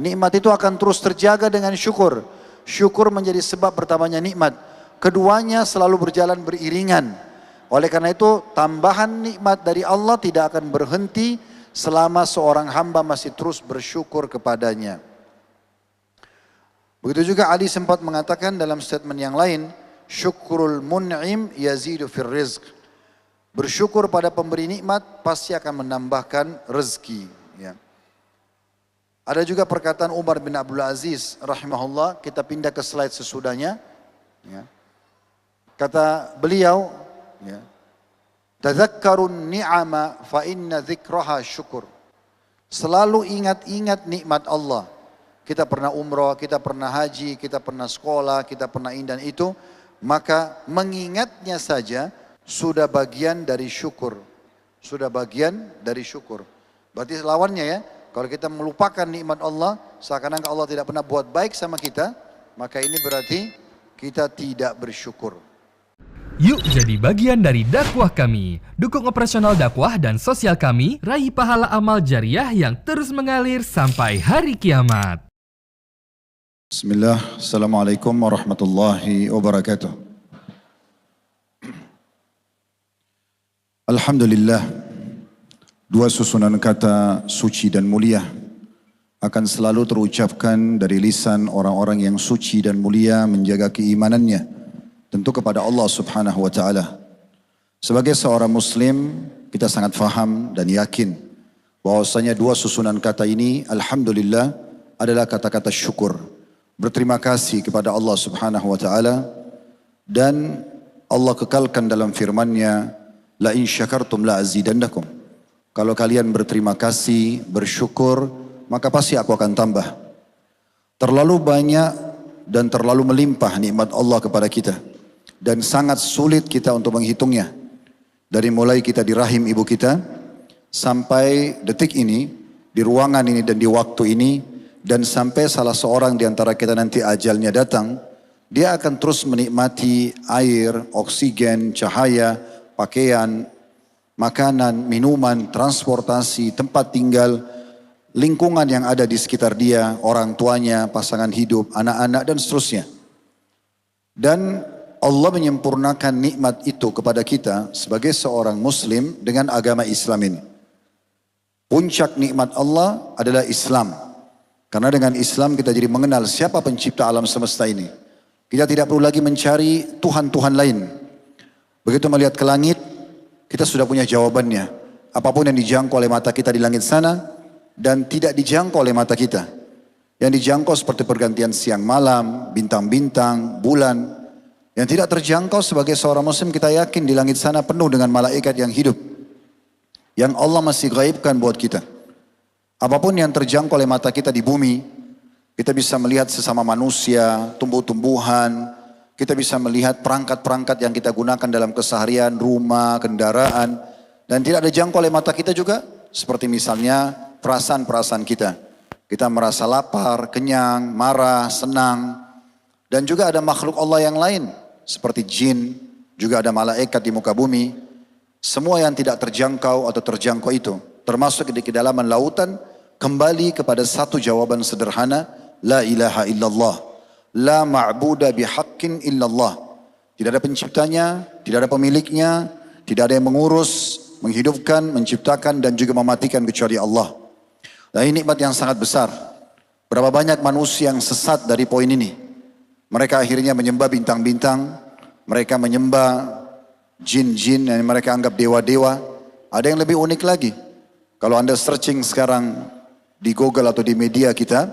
Nikmat itu akan terus terjaga dengan syukur. Syukur menjadi sebab bertambahnya nikmat. Keduanya selalu berjalan beriringan. Oleh karena itu tambahan nikmat dari Allah tidak akan berhenti selama seorang hamba masih terus bersyukur kepadanya. Begitu juga Ali sempat mengatakan dalam statement yang lain, syukrul mun'im yazidu fir rizq. Bersyukur pada pemberi nikmat pasti akan menambahkan rezeki. Ya. Ada juga perkataan Umar bin Abdul Aziz rahimahullah, kita pindah ke slide sesudahnya. Ya. Kata beliau, ya, tadzakkarun ni'ama fa inna dzikraha syukur. Selalu ingat-ingat nikmat Allah. Kita pernah umrah, kita pernah haji, kita pernah sekolah, kita pernah ini dan itu. Maka mengingatnya saja sudah bagian dari syukur. Sudah bagian dari syukur. Berarti lawannya ya, kalau kita melupakan nikmat Allah, seakan-akan Allah tidak pernah buat baik sama kita, maka ini berarti kita tidak bersyukur. Yuk jadi bagian dari dakwah kami. Dukung operasional dakwah dan sosial kami, raih pahala amal jariah yang terus mengalir sampai hari kiamat. Bismillah, Assalamualaikum warahmatullahi wabarakatuh. Alhamdulillah, dua susunan kata suci dan mulia akan selalu terucapkan dari lisan orang-orang yang suci dan mulia menjaga keimanannya, tentu kepada Allah subhanahu wa ta'ala. Sebagai seorang muslim, kita sangat faham dan yakin bahwasanya dua susunan kata ini, Alhamdulillah, adalah kata-kata syukur. Berterima kasih kepada Allah subhanahu wa ta'ala. Dan Allah kekalkan dalam firman-Nya, la in syakartum la azidannakum. Kalau kalian berterima kasih, bersyukur, maka pasti aku akan tambah. Terlalu banyak dan terlalu melimpah nikmat Allah kepada kita. Dan sangat sulit kita untuk menghitungnya. Dari mulai kita di rahim ibu kita, sampai detik ini, di ruangan ini dan di waktu ini, dan sampai salah seorang di antara kita nanti ajalnya datang, dia akan terus menikmati air, oksigen, cahaya, pakaian, makanan, minuman, transportasi, tempat tinggal, lingkungan yang ada di sekitar dia, orang tuanya, pasangan hidup, anak-anak dan seterusnya. Dan Allah menyempurnakan nikmat itu kepada kita sebagai seorang muslim dengan agama Islam ini. Puncak nikmat Allah adalah Islam. Karena dengan Islam kita jadi mengenal siapa pencipta alam semesta ini. Kita tidak perlu lagi mencari Tuhan-Tuhan lain. Begitu melihat ke langit, kita sudah punya jawabannya. Apapun yang dijangkau oleh mata kita di langit sana dan tidak dijangkau oleh mata kita. Yang dijangkau seperti pergantian siang malam, bintang-bintang, bulan. Yang tidak terjangkau sebagai seorang muslim kita yakin di langit sana penuh dengan malaikat yang hidup. Yang Allah masih gaibkan buat kita. Apapun yang terjangkau oleh mata kita di bumi, kita bisa melihat sesama manusia, tumbuh-tumbuhan, kita bisa melihat perangkat-perangkat yang kita gunakan dalam keseharian, rumah, kendaraan, dan tidak ada jangkau oleh mata kita juga, seperti misalnya perasaan-perasaan kita. Kita merasa lapar, kenyang, marah, senang, dan juga ada makhluk Allah yang lain, seperti jin, juga ada malaikat di muka bumi. Semua yang tidak terjangkau atau terjangkau itu, termasuk di kedalaman lautan, kembali kepada satu jawaban sederhana, la ilaha illallah, la ma'buda bihaqqin illallah. Tidak ada penciptanya, tidak ada pemiliknya, tidak ada yang mengurus, menghidupkan, menciptakan dan juga mematikan kecuali Allah. Nah, ini nikmat yang sangat besar. Berapa banyak manusia yang sesat dari poin ini. Mereka akhirnya menyembah bintang-bintang, mereka menyembah jin-jin yang mereka anggap dewa-dewa. Ada yang lebih unik lagi. Kalau Anda searching sekarang di Google atau di media kita,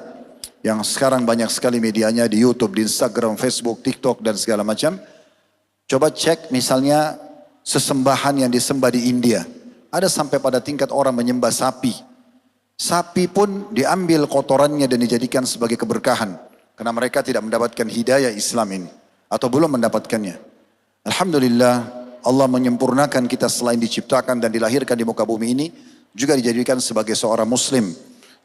yang sekarang banyak sekali medianya di YouTube, di Instagram, Facebook, TikTok dan segala macam. Coba cek misalnya sesembahan yang disembah di India. Ada sampai pada tingkat orang menyembah sapi. Sapi pun diambil kotorannya dan dijadikan sebagai keberkahan. Karena mereka tidak mendapatkan hidayah Islam ini. Atau belum mendapatkannya. Alhamdulillah Allah menyempurnakan kita selain diciptakan dan dilahirkan di muka bumi ini. Juga dijadikan sebagai seorang muslim.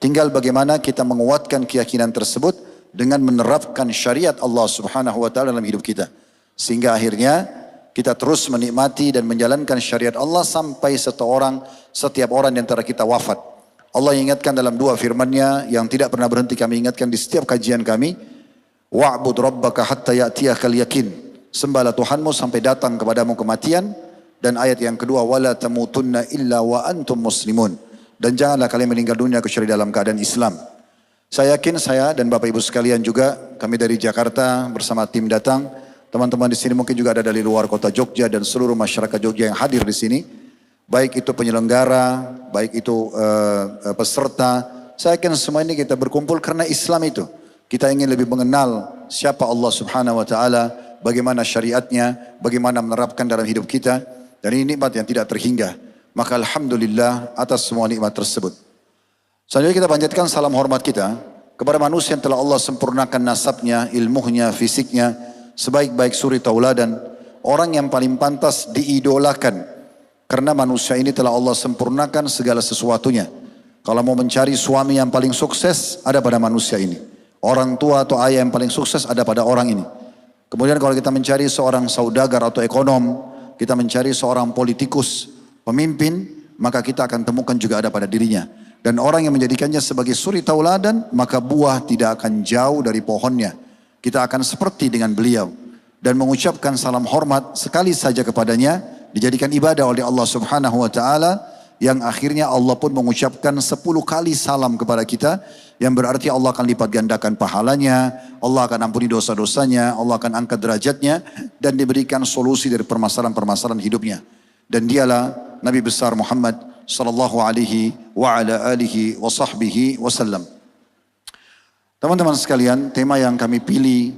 Tinggal bagaimana kita menguatkan keyakinan tersebut dengan menerapkan syariat Allah subhanahu wa ta'ala dalam hidup kita. Sehingga akhirnya kita terus menikmati dan menjalankan syariat Allah sampai setiap orang di antara kita wafat. Allah ingatkan dalam dua firman-Nya yang tidak pernah berhenti kami ingatkan di setiap kajian kami. Wa'bud rabbaka hatta ya'tiyakal yakin. Sembahlah Tuhanmu sampai datang kepadamu kematian. Dan ayat yang kedua, wala tamutunna illa wa antum muslimun. Dan janganlah kalian meninggal dunia kecuali dalam keadaan Islam. Saya yakin saya dan Bapak Ibu sekalian juga, kami dari Jakarta bersama tim datang. Teman-teman di sini mungkin juga ada dari luar kota Jogja dan seluruh masyarakat Jogja yang hadir di sini. Baik itu penyelenggara, baik itu peserta. Saya yakin semua ini kita berkumpul karena Islam itu. Kita ingin lebih mengenal siapa Allah Subhanahu Wa Taala, bagaimana syariatnya, bagaimana menerapkan dalam hidup kita. Dan ini nikmat yang tidak terhingga. Maka alhamdulillah atas semua nikmat tersebut. Selanjutnya kita panjatkan salam hormat kita kepada manusia yang telah Allah sempurnakan nasabnya, ilmunya, fisiknya, sebaik-baik suri tauladan. Orang yang paling pantas diidolakan. Karena manusia ini telah Allah sempurnakan segala sesuatunya. Kalau mau mencari suami yang paling sukses, ada pada manusia ini. Orang tua atau ayah yang paling sukses ada pada orang ini. Kemudian kalau kita mencari seorang saudagar atau ekonom, kita mencari seorang politikus, pemimpin, maka kita akan temukan juga ada pada dirinya. Dan orang yang menjadikannya sebagai suri tauladan, maka buah tidak akan jauh dari pohonnya. Kita akan seperti dengan beliau. Dan mengucapkan salam hormat sekali saja kepadanya, dijadikan ibadah oleh Allah Subhanahu Wa Taala, yang akhirnya Allah pun mengucapkan 10 kali salam kepada kita, yang berarti Allah akan lipat gandakan pahalanya, Allah akan ampuni dosa-dosanya, Allah akan angkat derajatnya, dan diberikan solusi dari permasalahan-permasalahan hidupnya. Dan dialah Nabi besar Muhammad sallallahu alaihi wa ala alihi wa sahbihi wasallam. Teman-teman sekalian, tema yang kami pilih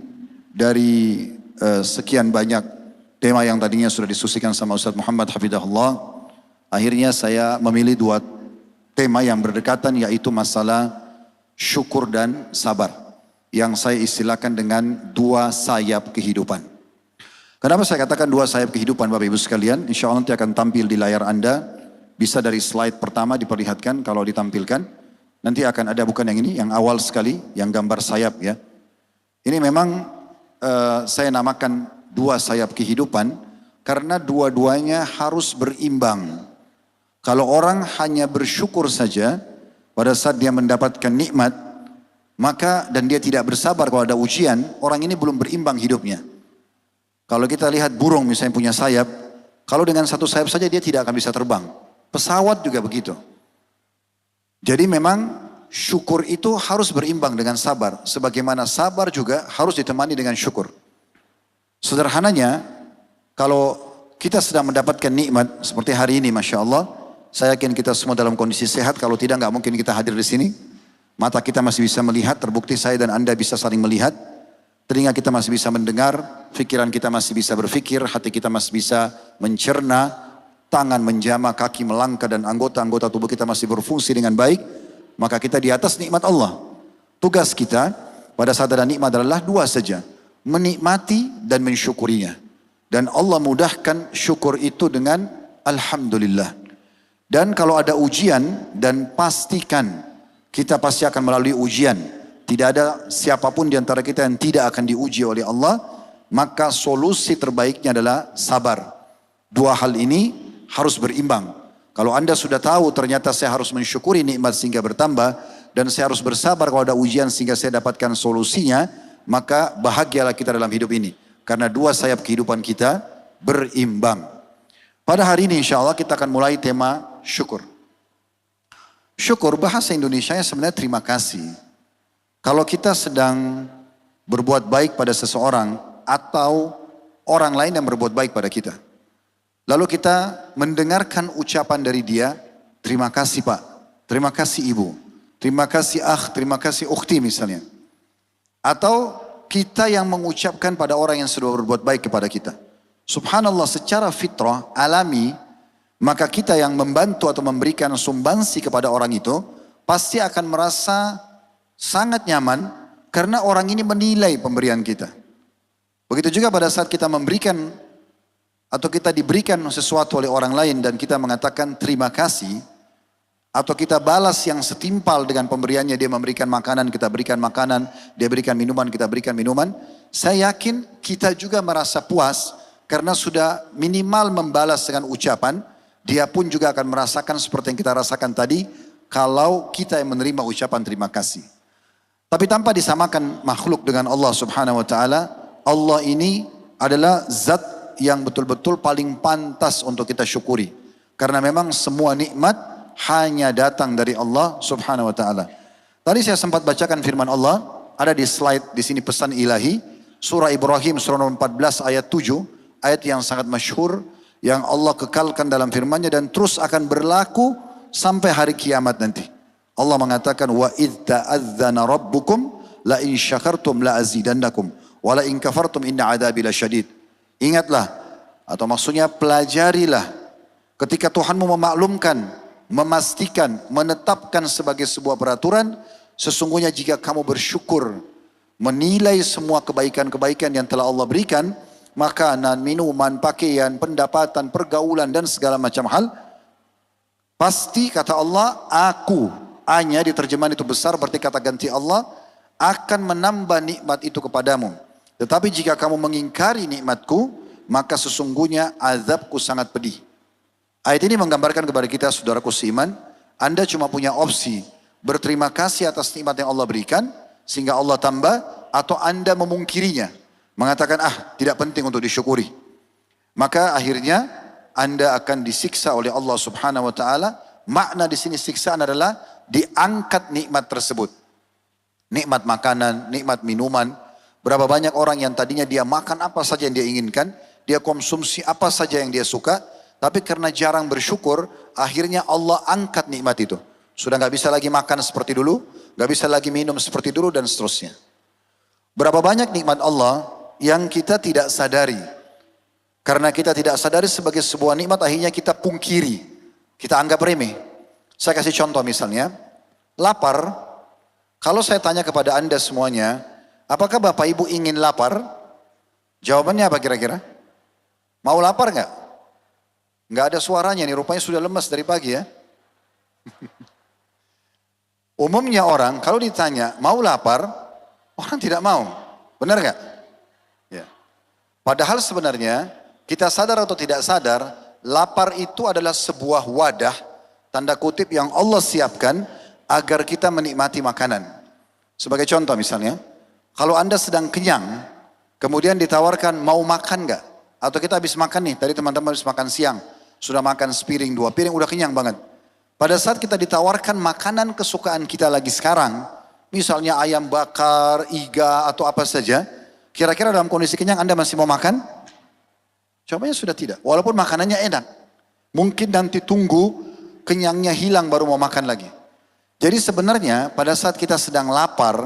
dari sekian banyak tema yang tadinya sudah disusikan sama Ustaz Muhammad Hafidahullah, akhirnya saya memilih dua tema yang berdekatan, yaitu masalah syukur dan sabar, yang saya istilahkan dengan dua sayap kehidupan. Kenapa saya katakan dua sayap kehidupan Bapak Ibu sekalian? Insya Allah nanti akan tampil di layar Anda, bisa dari slide pertama diperlihatkan kalau ditampilkan. Nanti akan ada, bukan yang ini, yang awal sekali, yang gambar sayap ya. Ini memang saya namakan dua sayap kehidupan karena dua-duanya harus berimbang. Kalau orang hanya bersyukur saja pada saat dia mendapatkan nikmat, maka dan dia tidak bersabar kalau ada ujian, orang ini belum berimbang hidupnya. Kalau kita lihat burung misalnya punya sayap, kalau dengan satu sayap saja dia tidak akan bisa terbang. Pesawat juga begitu. Jadi memang syukur itu harus berimbang dengan sabar. Sebagaimana sabar juga harus ditemani dengan syukur. Sederhananya, kalau kita sedang mendapatkan nikmat seperti hari ini, Masya Allah, saya yakin kita semua dalam kondisi sehat. Kalau tidak, nggak mungkin kita hadir di sini. Mata kita masih bisa melihat, terbukti saya dan Anda bisa saling melihat. Telinga kita masih bisa mendengar, pikiran kita masih bisa berpikir, hati kita masih bisa mencerna, tangan menjama, kaki melangkah, dan anggota-anggota tubuh kita masih berfungsi dengan baik. Maka kita di atas nikmat Allah. Tugas kita pada saat ada nikmat adalah dua saja. Menikmati dan mensyukurinya. Dan Allah mudahkan syukur itu dengan alhamdulillah. Dan kalau ada ujian, dan pastikan kita pasti akan melalui ujian. Tidak ada siapapun di antara kita yang tidak akan diuji oleh Allah. Maka solusi terbaiknya adalah sabar. Dua hal ini harus berimbang. Kalau Anda sudah tahu ternyata saya harus mensyukuri nikmat sehingga bertambah, dan saya harus bersabar kalau ada ujian sehingga saya dapatkan solusinya, maka bahagialah kita dalam hidup ini. Karena dua sayap kehidupan kita berimbang. Pada hari ini insya Allah kita akan mulai tema syukur. Syukur bahasa Indonesianya sebenarnya terima kasih. Kalau kita sedang berbuat baik pada seseorang atau orang lain yang berbuat baik pada kita, lalu kita mendengarkan ucapan dari dia, terima kasih Pak, terima kasih Ibu, terima kasih terima kasih ukhti misalnya. Atau kita yang mengucapkan pada orang yang sudah berbuat baik kepada kita. Subhanallah, secara fitrah, alami, maka kita yang membantu atau memberikan sumbansi kepada orang itu, pasti akan merasa sangat nyaman, karena orang ini menilai pemberian kita. Begitu juga pada saat kita memberikan atau kita diberikan sesuatu oleh orang lain dan kita mengatakan terima kasih, atau kita balas yang setimpal dengan pemberiannya, dia memberikan makanan, kita berikan makanan, dia berikan minuman, kita berikan minuman, saya yakin kita juga merasa puas karena sudah minimal membalas dengan ucapan, dia pun juga akan merasakan seperti yang kita rasakan tadi, kalau kita yang menerima ucapan terima kasih. Tapi tanpa disamakan makhluk dengan Allah subhanahu wa ta'ala, Allah ini adalah zat yang betul-betul paling pantas untuk kita syukuri. Karena memang semua nikmat hanya datang dari Allah subhanahu wa ta'ala. Tadi saya sempat bacakan firman Allah, ada di slide di sini pesan ilahi, surah Ibrahim surah nomor 14 ayat 7, ayat yang sangat masyhur yang Allah kekalkan dalam firman-Nya dan terus akan berlaku sampai hari kiamat nanti. Allah mengatakan wa idz ta'adzana rabbukum la in syakartum la azidannakum wa la in kafartum inna adzabi lasyadid. Ingatlah atau maksudnya pelajarilah ketika Tuhanmu memaklumkan, memastikan, menetapkan sebagai sebuah peraturan, sesungguhnya jika kamu bersyukur, menilai semua kebaikan-kebaikan yang telah Allah berikan, makanan, minuman, pakaian, pendapatan, pergaulan dan segala macam hal, pasti kata Allah, aku, A-nya di terjemahan itu besar berarti kata ganti Allah, akan menambah nikmat itu kepadamu. Tetapi jika kamu mengingkari nikmatku, maka sesungguhnya azabku sangat pedih. Ayat ini menggambarkan kepada kita saudaraku seiman, Anda cuma punya opsi berterima kasih atas nikmat yang Allah berikan sehingga Allah tambah, atau Anda memungkirinya, mengatakan tidak penting untuk disyukuri. Maka akhirnya Anda akan disiksa oleh Allah subhanahu wa ta'ala. Makna di sini siksaan adalah diangkat nikmat tersebut. Nikmat makanan, nikmat minuman. Berapa banyak orang yang tadinya dia makan apa saja yang dia inginkan, dia konsumsi apa saja yang dia suka, tapi karena jarang bersyukur, akhirnya Allah angkat nikmat itu. Sudah gak bisa lagi makan seperti dulu, gak bisa lagi minum seperti dulu dan seterusnya. Berapa banyak nikmat Allah yang kita tidak sadari. Karena kita tidak sadari sebagai sebuah nikmat, akhirnya kita pungkiri. Kita anggap remeh. Saya kasih contoh misalnya, lapar. Kalau saya tanya kepada Anda semuanya, apakah Bapak Ibu ingin lapar? Jawabannya apa kira-kira? Mau lapar gak? Gak ada suaranya nih, rupanya sudah lemas dari pagi ya. Umumnya orang kalau ditanya mau lapar, orang tidak mau. Benar gak? Ya. Padahal sebenarnya kita sadar atau tidak sadar, lapar itu adalah sebuah wadah, tanda kutip yang Allah siapkan agar kita menikmati makanan. Sebagai contoh misalnya, kalau Anda sedang kenyang, kemudian ditawarkan mau makan gak? Atau kita habis makan nih, tadi teman-teman habis makan siang, sudah makan sepiring, 2 piring, udah kenyang banget. Pada saat kita ditawarkan makanan kesukaan kita lagi sekarang, misalnya ayam bakar, iga atau apa saja, kira-kira dalam kondisi kenyang Anda masih mau makan? Jawabannya sudah tidak, walaupun makanannya enak. Mungkin nanti tunggu kenyangnya hilang baru mau makan lagi. Jadi sebenarnya pada saat kita sedang lapar,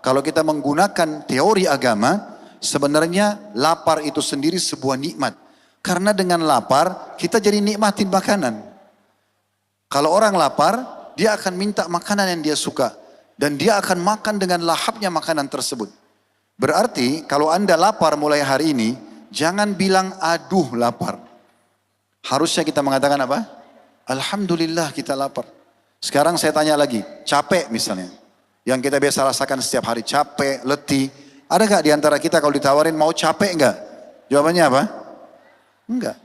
kalau kita menggunakan teori agama, sebenarnya lapar itu sendiri sebuah nikmat. Karena dengan lapar kita jadi nikmatin makanan. Kalau orang lapar, dia akan minta makanan yang dia suka. Dan dia akan makan dengan lahapnya makanan tersebut. Berarti kalau Anda lapar mulai hari ini, jangan bilang aduh lapar. Harusnya kita mengatakan apa? Alhamdulillah kita lapar. Sekarang saya tanya lagi, capek misalnya. Yang kita biasa rasakan setiap hari, capek, letih. Ada gak di antara kita kalau ditawarin mau capek enggak? Jawabannya apa? Enggak.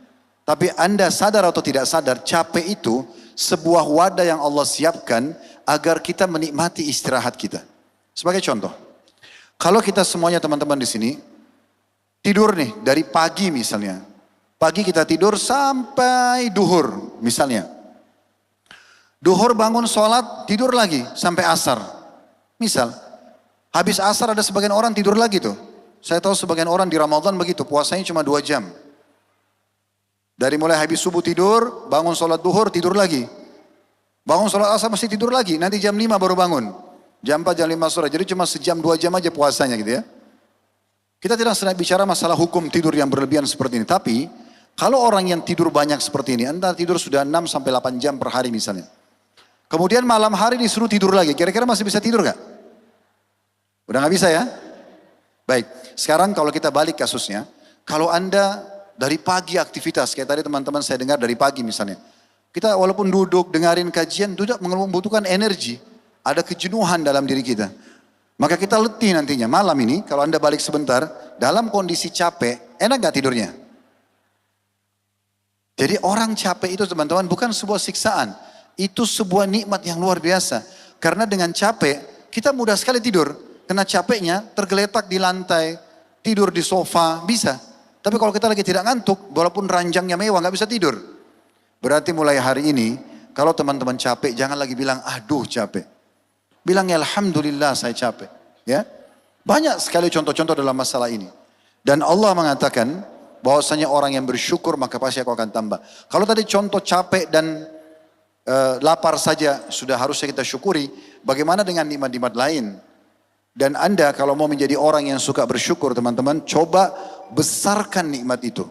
Tapi Anda sadar atau tidak sadar, capek itu sebuah wadah yang Allah siapkan agar kita menikmati istirahat kita. Sebagai contoh, kalau kita semuanya teman-teman di sini tidur nih dari pagi misalnya, pagi kita tidur sampai duhur misalnya, duhur bangun sholat tidur lagi sampai asar, misal, habis asar ada sebagian orang tidur lagi tuh. Saya tahu sebagian orang di Ramadan begitu, puasanya cuma 2 jam. Dari mulai habis subuh tidur, bangun sholat duhur tidur lagi. Bangun sholat asar masih tidur lagi, nanti jam 5 baru bangun. Jam 4, jam 5 sore, jadi cuma sejam 2 jam aja puasanya gitu ya. Kita tidak sedang bicara masalah hukum tidur yang berlebihan seperti ini. Tapi, kalau orang yang tidur banyak seperti ini, Anda tidur sudah 6 sampai 8 jam per hari misalnya. Kemudian malam hari disuruh tidur lagi, kira-kira masih bisa tidur gak? Udah gak bisa ya? Baik, sekarang kalau kita balik kasusnya, kalau Anda dari pagi aktivitas, kayak tadi teman-teman saya dengar dari pagi misalnya. Kita walaupun duduk, dengarin kajian, tidak membutuhkan energi. Ada kejenuhan dalam diri kita. Maka kita letih nantinya. Malam ini, kalau Anda balik sebentar, dalam kondisi capek, enak gak tidurnya? Jadi orang capek itu teman-teman bukan sebuah siksaan. Itu sebuah nikmat yang luar biasa. Karena dengan capek, kita mudah sekali tidur. Kena capeknya, tergeletak di lantai, tidur di sofa, bisa. Tapi kalau kita lagi tidak ngantuk, walaupun ranjangnya mewah, nggak bisa tidur. Berarti mulai hari ini, kalau teman-teman capek, jangan lagi bilang, aduh capek. Bilang, alhamdulillah saya capek. Ya, banyak sekali contoh-contoh dalam masalah ini. Dan Allah mengatakan, bahwasanya orang yang bersyukur, maka pasti aku akan tambah. Kalau tadi contoh capek dan lapar saja sudah harusnya kita syukuri, bagaimana dengan nikmat-nikmat lain? Dan Anda kalau mau menjadi orang yang suka bersyukur teman-teman, coba besarkan nikmat itu.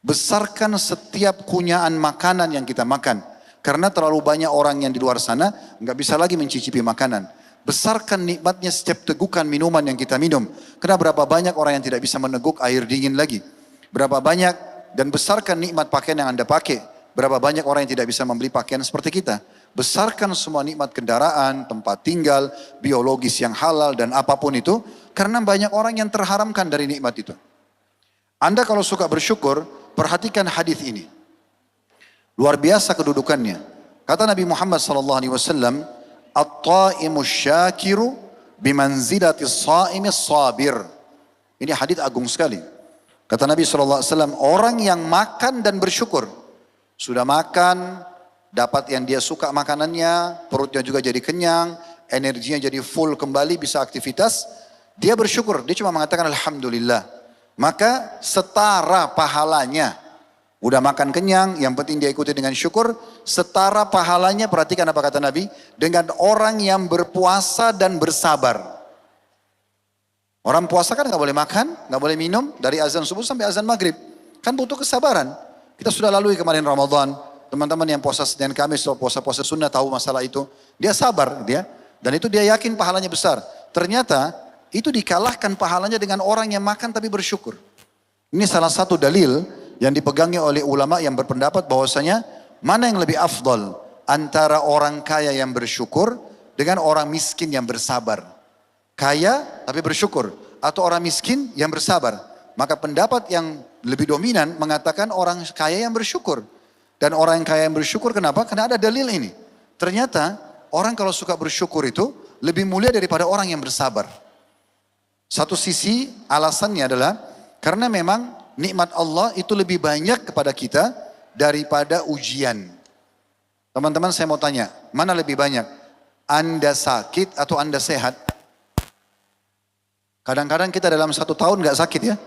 Besarkan setiap kunyaan makanan yang kita makan. Karena terlalu banyak orang yang di luar sana nggak bisa lagi mencicipi makanan. Besarkan nikmatnya setiap tegukan minuman yang kita minum. Karena berapa banyak orang yang tidak bisa meneguk air dingin lagi. Berapa banyak, dan besarkan nikmat pakaian yang Anda pakai. Berapa banyak orang yang tidak bisa membeli pakaian seperti kita. Besarkan semua nikmat kendaraan, tempat tinggal, biologis yang halal dan apapun itu. Karena banyak orang yang terharamkan dari nikmat itu. Anda kalau suka bersyukur, perhatikan hadis ini. Luar biasa kedudukannya. Kata Nabi Muhammad SAW, At-ta'imus syakiru bimanzilatis sa'imis sabir. Ini hadis agung sekali. Kata Nabi SAW, orang yang makan dan bersyukur. Sudah makan, dapat yang dia suka makanannya, perutnya juga jadi kenyang, energinya jadi full kembali, bisa aktivitas. Dia bersyukur, dia cuma mengatakan alhamdulillah. Maka setara pahalanya. Udah makan kenyang, yang penting dia ikuti dengan syukur. Setara pahalanya, perhatikan apa kata Nabi, dengan orang yang berpuasa dan bersabar. Orang puasa kan gak boleh makan, gak boleh minum, dari azan subuh sampai azan maghrib. Kan butuh kesabaran. Kita sudah lalui kemarin Ramadan, teman-teman yang puasa Senin Kamis atau puasa-puasa sunnah tahu masalah itu. Dia sabar dia, dan itu dia yakin pahalanya besar. Ternyata itu dikalahkan pahalanya dengan orang yang makan tapi bersyukur. Ini salah satu dalil yang dipegangi oleh ulama yang berpendapat bahwasanya mana yang lebih afdal antara orang kaya yang bersyukur dengan orang miskin yang bersabar. Kaya tapi bersyukur atau orang miskin yang bersabar. Maka pendapat yang lebih dominan mengatakan orang kaya yang bersyukur. Dan orang yang kaya yang bersyukur kenapa? Karena ada dalil ini. Ternyata orang kalau suka bersyukur itu lebih mulia daripada orang yang bersabar. Satu sisi alasannya adalah karena memang nikmat Allah itu lebih banyak kepada kita daripada ujian. Teman-teman saya mau tanya, mana lebih banyak? Anda sakit atau Anda sehat? Kadang-kadang kita dalam 1 tahun gak sakit ya.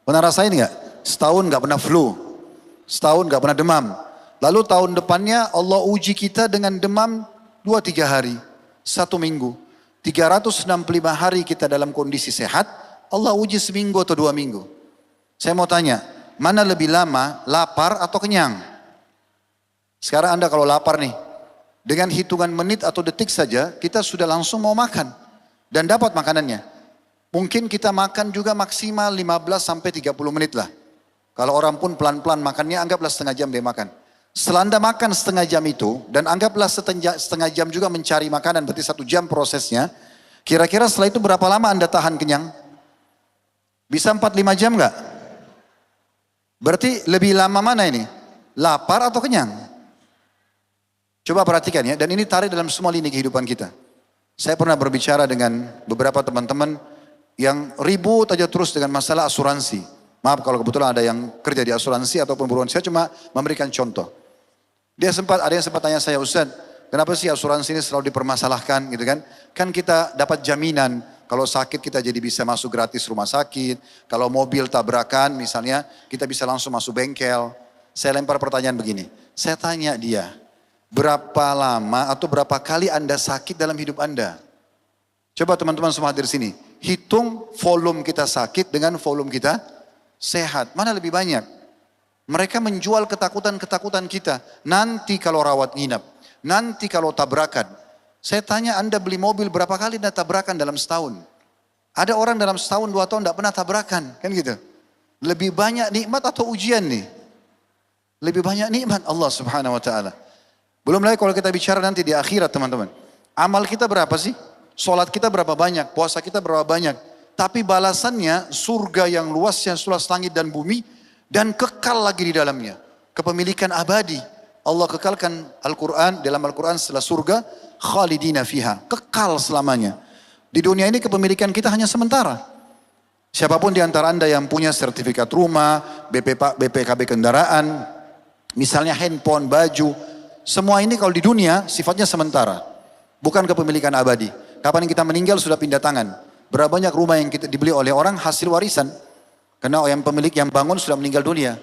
Pernah rasain gak? Setahun gak pernah flu. Setahun gak pernah demam. Lalu tahun depannya Allah uji kita dengan demam 2-3 hari. 1 minggu. 365 hari kita dalam kondisi sehat. Allah uji seminggu atau 2 minggu. Saya mau tanya, mana lebih lama lapar atau kenyang? Sekarang Anda kalau lapar nih, dengan hitungan menit atau detik saja, kita sudah langsung mau makan. Dan dapat makanannya. Mungkin kita makan juga maksimal 15-30 menit lah. Kalau orang pun pelan-pelan makannya, anggaplah setengah jam dia makan. Setelah Anda makan setengah jam itu, dan anggaplah setengah jam juga mencari makanan, berarti 1 jam prosesnya. Kira-kira setelah itu berapa lama Anda tahan kenyang? Bisa 4-5 jam enggak? Berarti lebih lama mana ini? Lapar atau kenyang? Coba perhatikan ya, dan ini tarik dalam semua lini kehidupan kita. Saya pernah berbicara dengan beberapa teman-teman yang ribut aja terus dengan masalah asuransi. Maaf kalau kebetulan ada yang kerja di asuransi ataupun beruang, saya cuma memberikan contoh. Ada yang sempat tanya saya, Ustaz, kenapa sih asuransi ini selalu dipermasalahkan gitu kan? Kan kita dapat jaminan, kalau sakit kita jadi bisa masuk gratis rumah sakit, kalau mobil tabrakan misalnya, kita bisa langsung masuk bengkel. Saya lempar pertanyaan begini, saya tanya dia, berapa lama atau berapa kali Anda sakit dalam hidup Anda? Coba teman-teman semua hadir sini, hitung volume kita sakit dengan volume kita sehat. Mana lebih banyak? Mereka menjual ketakutan-ketakutan kita. Nanti kalau rawat nginap, nanti kalau tabrakan. Saya tanya Anda beli mobil berapa kali Anda tabrakan dalam setahun? Ada orang dalam setahun 2 tahun tidak pernah tabrakan, kan gitu. Lebih banyak nikmat atau ujian nih? Lebih banyak nikmat Allah Subhanahu Wa Taala. Belum lagi kalau kita bicara nanti di akhirat teman-teman. Amal kita berapa sih? Sholat kita berapa banyak, puasa kita berapa banyak. Tapi balasannya surga yang luas, yang seluas langit dan bumi. Dan kekal lagi di dalamnya. Kepemilikan abadi. Allah kekalkan dalam Al-Quran setelah surga, khalidina fiha, kekal selamanya. Di dunia ini kepemilikan kita hanya sementara. Siapapun di antara Anda yang punya sertifikat rumah, BPKB kendaraan, misalnya handphone, baju, semua ini kalau di dunia sifatnya sementara. Bukan kepemilikan abadi. Kapan kita meninggal sudah pindah tangan. Berapa banyak rumah yang kita dibeli oleh orang hasil warisan. Karena yang pemilik yang bangun sudah meninggal dunia.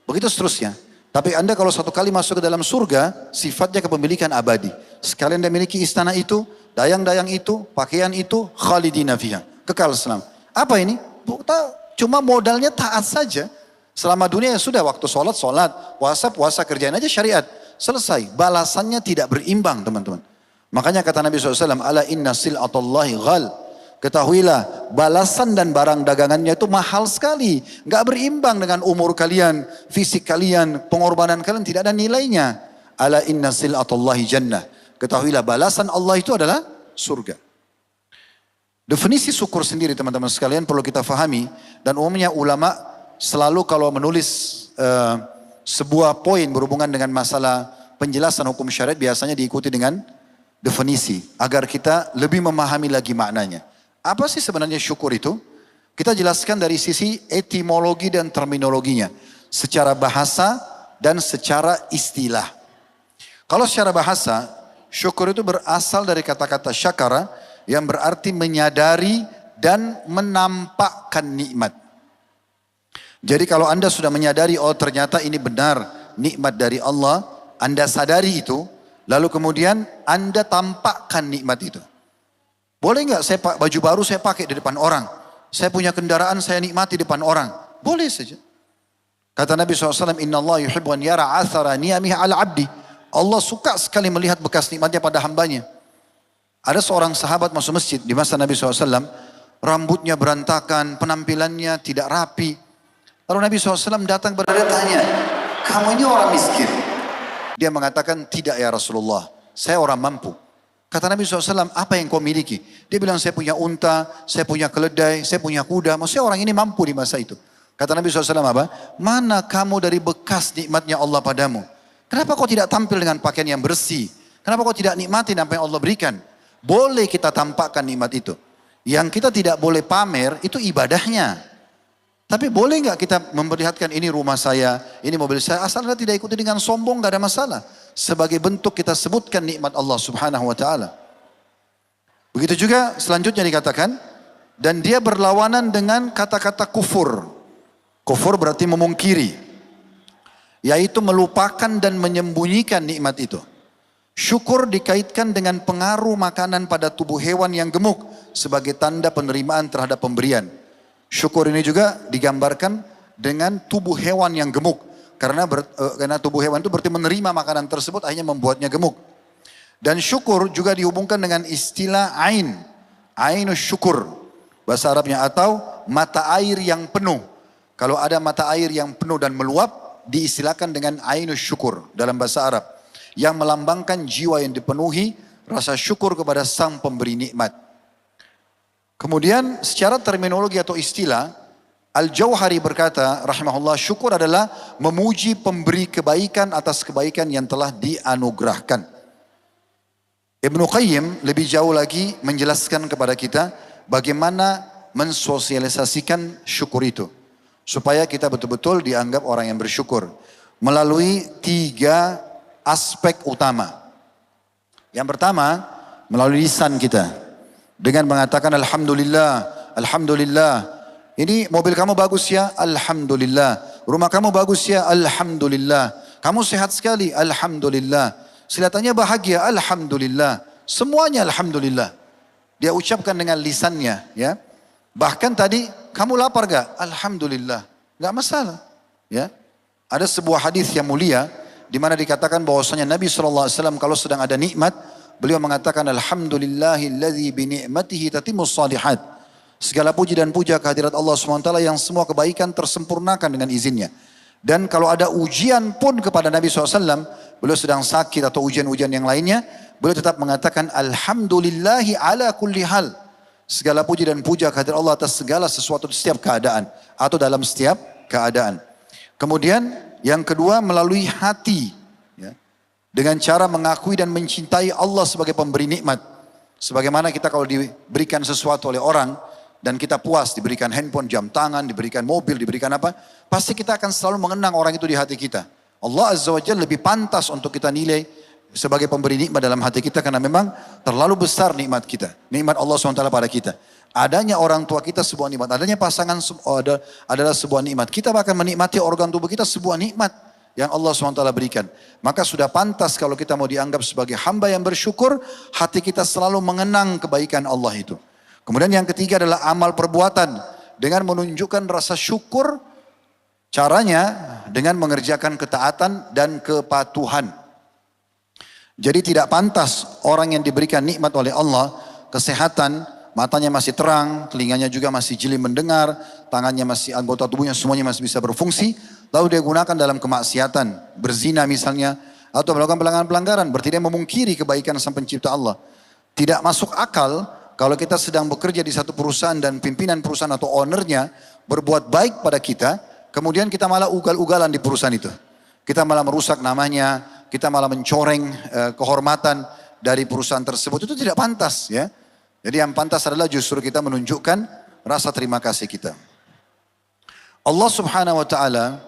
Begitu seterusnya. Tapi Anda kalau satu kali masuk ke dalam surga, sifatnya kepemilikan abadi. Sekalian Anda miliki istana itu, dayang-dayang itu, pakaian itu, khalidina fiha. Kekal selam. Apa ini? Cuma modalnya taat saja. Selama dunia ya sudah, waktu sholat, puasa, kerjain aja syariat. Selesai. Balasannya tidak berimbang teman-teman. Makanya kata Nabi SAW, ala inna sil'atallahi ghal. Ketahuilah, balasan dan barang dagangannya itu mahal sekali. Gak berimbang dengan umur kalian, fisik kalian, pengorbanan kalian, tidak ada nilainya. Ala inna sil'atallahi jannah. Ketahuilah, balasan Allah itu adalah surga. Definisi syukur sendiri teman-teman sekalian perlu kita fahami. Dan umumnya ulama selalu kalau menulis sebuah poin berhubungan dengan masalah penjelasan hukum syariat biasanya diikuti dengan definisi. Agar kita lebih memahami lagi maknanya. Apa sih sebenarnya syukur itu? Kita jelaskan dari sisi etimologi dan terminologinya. Secara bahasa dan secara istilah. Kalau secara bahasa, syukur itu berasal dari kata-kata syakara yang berarti menyadari dan menampakkan nikmat. Jadi kalau Anda sudah menyadari, oh ternyata ini benar nikmat dari Allah, Anda sadari itu, lalu kemudian Anda tampakkan nikmat itu. Boleh nggak saya baju baru saya pakai di depan orang? Saya punya kendaraan saya nikmati di depan orang. Boleh saja. Kata Nabi SAW, Inna Allah yuhibbu an yara athara niyamihi ala abdi. Allah suka sekali melihat bekas nikmatnya pada hambanya. Ada seorang sahabat masuk masjid di masa Nabi SAW. Rambutnya berantakan, penampilannya tidak rapi. Lalu Nabi SAW datang bertanya, kamu ini orang miskin? Dia mengatakan, tidak ya Rasulullah, saya orang mampu. Kata Nabi SAW, apa yang kau miliki? Dia bilang, saya punya unta, saya punya keledai, saya punya kuda. Maksudnya orang ini mampu di masa itu. Kata Nabi SAW apa? Mana kamu dari bekas nikmatnya Allah padamu? Kenapa kau tidak tampil dengan pakaian yang bersih? Kenapa kau tidak nikmati apa yang Allah berikan? Boleh kita tampakkan nikmat itu. Yang kita tidak boleh pamer, itu ibadahnya. Tapi boleh nggak kita memperlihatkan ini rumah saya, ini mobil saya, asal kita tidak ikuti dengan sombong, nggak ada masalah. Sebagai bentuk kita sebutkan nikmat Allah Subhanahu Wa Taala. Begitu juga selanjutnya dikatakan, dan dia berlawanan dengan kata-kata kufur. Kufur berarti memungkiri, yaitu melupakan dan menyembunyikan nikmat itu. Syukur dikaitkan dengan pengaruh makanan pada tubuh hewan yang gemuk sebagai tanda penerimaan terhadap pemberian. Syukur ini juga digambarkan dengan tubuh hewan yang gemuk. Karena tubuh hewan itu berarti menerima makanan tersebut akhirnya membuatnya gemuk. Dan syukur juga dihubungkan dengan istilah ain. Ainus syukur. Bahasa Arabnya atau mata air yang penuh. Kalau ada mata air yang penuh dan meluap diistilahkan dengan ainus syukur dalam bahasa Arab. Yang melambangkan jiwa yang dipenuhi rasa syukur kepada sang pemberi nikmat. Kemudian secara terminologi atau istilah, Al-Jauhari berkata, rahimahullah, syukur adalah memuji pemberi kebaikan atas kebaikan yang telah dianugerahkan. Ibnu Qayyim lebih jauh lagi menjelaskan kepada kita bagaimana mensosialisasikan syukur itu. Supaya kita betul-betul dianggap orang yang bersyukur. Melalui 3 aspek utama. Yang pertama, melalui lisan kita. Dengan mengatakan Alhamdulillah, Alhamdulillah. Ini mobil kamu bagus ya, Alhamdulillah. Rumah kamu bagus ya, Alhamdulillah. Kamu sehat sekali, Alhamdulillah. Kelihatannya bahagia, Alhamdulillah. Semuanya Alhamdulillah. Dia ucapkan dengan lisannya, ya. Bahkan tadi, kamu lapar gak? Alhamdulillah. Gak masalah, ya. Ada sebuah hadis yang mulia, di mana dikatakan bahwasanya Nabi SAW kalau sedang ada nikmat, beliau mengatakan Alhamdulillahilladzi bini'matihi tatimmus salihat. Segala puji dan puja kehadirat Allah SWT yang semua kebaikan tersempurnakan dengan izinnya. Dan kalau ada ujian pun kepada Nabi SAW, beliau sedang sakit atau ujian-ujian yang lainnya, beliau tetap mengatakan Alhamdulillahi ala kulli hal. Segala puji dan puja kehadirat Allah atas segala sesuatu di setiap keadaan. Atau dalam setiap keadaan. Kemudian yang kedua melalui hati. Ya. dengan cara mengakui dan mencintai Allah sebagai pemberi nikmat. Sebagaimana kita kalau diberikan sesuatu oleh orang dan kita puas, diberikan handphone, jam tangan, diberikan mobil, diberikan apa, pasti kita akan selalu mengenang orang itu di hati kita. Allah Azza wa Jalla lebih pantas untuk kita nilai sebagai pemberi nikmat dalam hati kita karena memang terlalu besar nikmat kita. Nikmat Allah SWT pada kita. Adanya orang tua kita sebuah nikmat, adanya pasangan adalah sebuah nikmat. Kita bahkan menikmati organ tubuh kita sebuah nikmat yang Allah SWT berikan. Maka sudah pantas kalau kita mau dianggap sebagai hamba yang bersyukur, hati kita selalu mengenang kebaikan Allah itu. Kemudian yang ketiga adalah amal perbuatan. Dengan menunjukkan rasa syukur, caranya dengan mengerjakan ketaatan dan kepatuhan. Jadi tidak pantas orang yang diberikan nikmat oleh Allah, kesehatan, matanya masih terang, telinganya juga masih jeli mendengar, tangannya masih, anggota tubuhnya semuanya masih bisa berfungsi, lalu dia gunakan dalam kemaksiatan, berzina misalnya, atau melakukan pelanggaran-pelanggaran, berarti dia memungkiri kebaikan sang pencipta Allah. Tidak masuk akal kalau kita sedang bekerja di satu perusahaan dan pimpinan perusahaan atau ownernya berbuat baik pada kita, kemudian kita malah ugal-ugalan di perusahaan itu. Kita malah merusak namanya, kita malah mencoreng kehormatan dari perusahaan tersebut. Itu tidak pantas ya. Jadi yang pantas adalah justru kita menunjukkan rasa terima kasih kita. Allah Subhanahu wa taala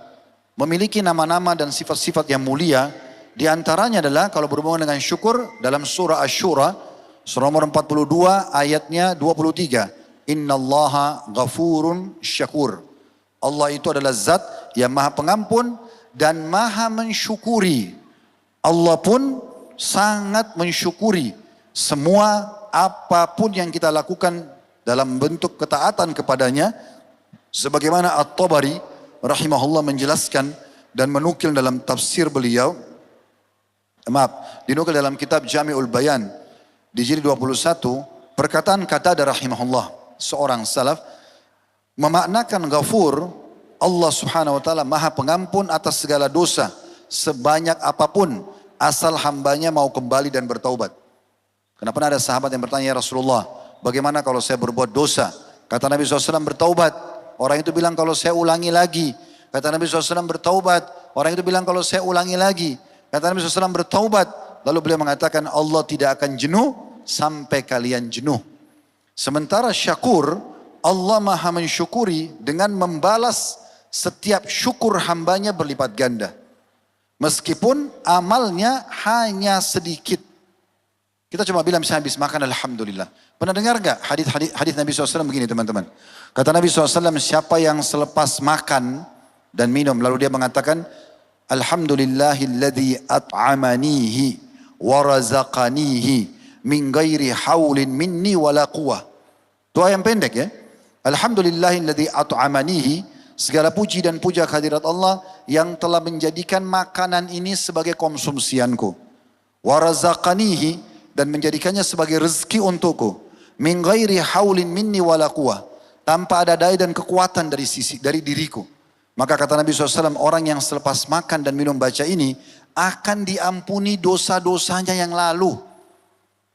memiliki nama-nama dan sifat-sifat yang mulia. Di antaranya adalah kalau berhubungan dengan syukur dalam surah Asy-Syura, surah nomor 42 ayatnya 23. Innallaha ghafurun syakur. Allah itu adalah zat yang maha pengampun dan maha mensyukuri. Allah pun sangat mensyukuri semua apapun yang kita lakukan dalam bentuk ketaatan kepadanya. Sebagaimana At-Tabari rahimahullah menjelaskan dan menukil dalam tafsir beliau. Dinukil dalam kitab Jami'ul Bayan di jilid 21, perkataan Qatadah rahimahullah, seorang salaf, memaknakan ghafur, Allah Subhanahu wa taala maha pengampun atas segala dosa sebanyak apapun asal hambanya mau kembali dan bertaubat. Kenapa ada sahabat yang bertanya, ya Rasulullah, bagaimana kalau saya berbuat dosa? Kata Nabi SAW, bertaubat. Orang itu bilang, kalau saya ulangi lagi. Kata Nabi SAW, bertaubat. Orang itu bilang, kalau saya ulangi lagi. Kata Nabi SAW, bertaubat. Lalu beliau mengatakan, Allah tidak akan jenuh sampai kalian jenuh. Sementara syakur, Allah maha mensyukuri dengan membalas setiap syukur hambanya berlipat ganda. Meskipun amalnya hanya sedikit. Kita cuma bilang misalnya habis makan alhamdulillah. Pernah dengar gak hadis Nabi SAW begini teman-teman. Kata Nabi SAW, siapa yang selepas makan dan minum lalu dia mengatakan, alhamdulillahilladzi at'amanihi wa razaqanihi min ghairi haulin minni wala quwwah. Doa yang pendek ya. Alhamdulillahilladzi at'amanihi, segala puji dan puja kehadirat Allah yang telah menjadikan makanan ini sebagai konsumsianku. Wa razaqanihi, dan menjadikannya sebagai rezeki untukku. Min ghairi haulin minni wala quwwah, tanpa ada daya dan kekuatan dari diriku. Maka kata Nabi SAW, orang yang selepas makan dan minum baca ini akan diampuni dosa-dosanya yang lalu.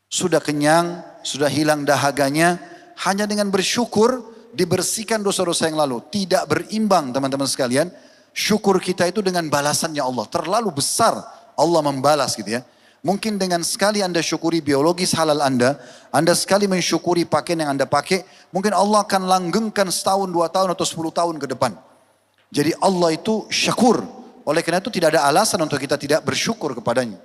Sudah kenyang, sudah hilang dahaganya, hanya dengan bersyukur dibersihkan dosa-dosa yang lalu. Tidak berimbang teman-teman sekalian. Syukur kita itu dengan balasannya Allah. Terlalu besar Allah membalas gitu ya. Mungkin dengan sekali Anda syukuri biologis halal Anda sekali mensyukuri pakaian yang Anda pakai, mungkin Allah akan langgengkan setahun, 2 tahun atau 10 tahun ke depan. Jadi Allah itu syakur. Oleh karena itu tidak ada alasan untuk kita tidak bersyukur kepadanya.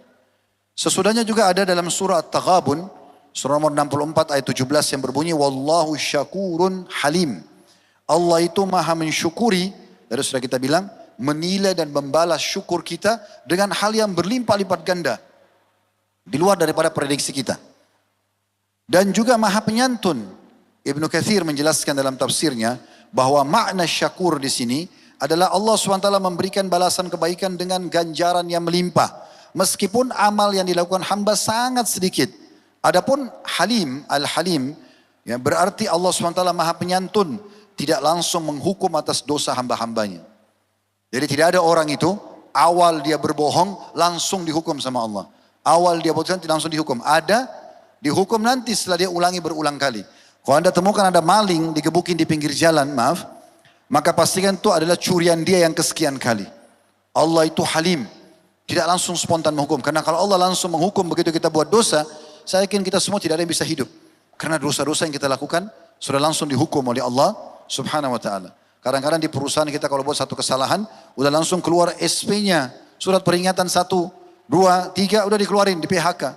Sesudahnya juga ada dalam surah At-Taghabun, surah nomor 64 ayat 17 yang berbunyi, wallahu syakurun halim. Allah itu maha mensyukuri, dari sudah kita bilang, menilai dan membalas syukur kita dengan hal yang berlimpah-lipat ganda. Di luar daripada prediksi kita. Dan juga maha penyantun. Ibnu Katsir menjelaskan dalam tafsirnya bahwa makna syakur di sini adalah Allah SWT memberikan balasan kebaikan dengan ganjaran yang melimpah. Meskipun amal yang dilakukan hamba sangat sedikit. Adapun halim, al-halim, ya, berarti Allah SWT maha penyantun. Tidak langsung menghukum atas dosa hamba-hambanya. Jadi tidak ada orang itu, awal dia berbohong, langsung dihukum sama Allah. Awal dia bohong langsung dihukum. Ada dihukum nanti setelah dia ulangi berulang kali. Kalau Anda temukan ada maling digebukin di pinggir jalan, maka pastikan itu adalah curian dia yang kesekian kali. Allah itu halim. Tidak langsung spontan menghukum. Karena kalau Allah langsung menghukum begitu kita buat dosa, saya yakin kita semua tidak ada yang bisa hidup. Karena dosa-dosa yang kita lakukan sudah langsung dihukum oleh Allah subhanahu wa ta'ala. Kadang-kadang di perusahaan kita kalau buat satu kesalahan, udah langsung keluar SP-nya. Surat peringatan 1, 2, 3 udah dikeluarin di PHK.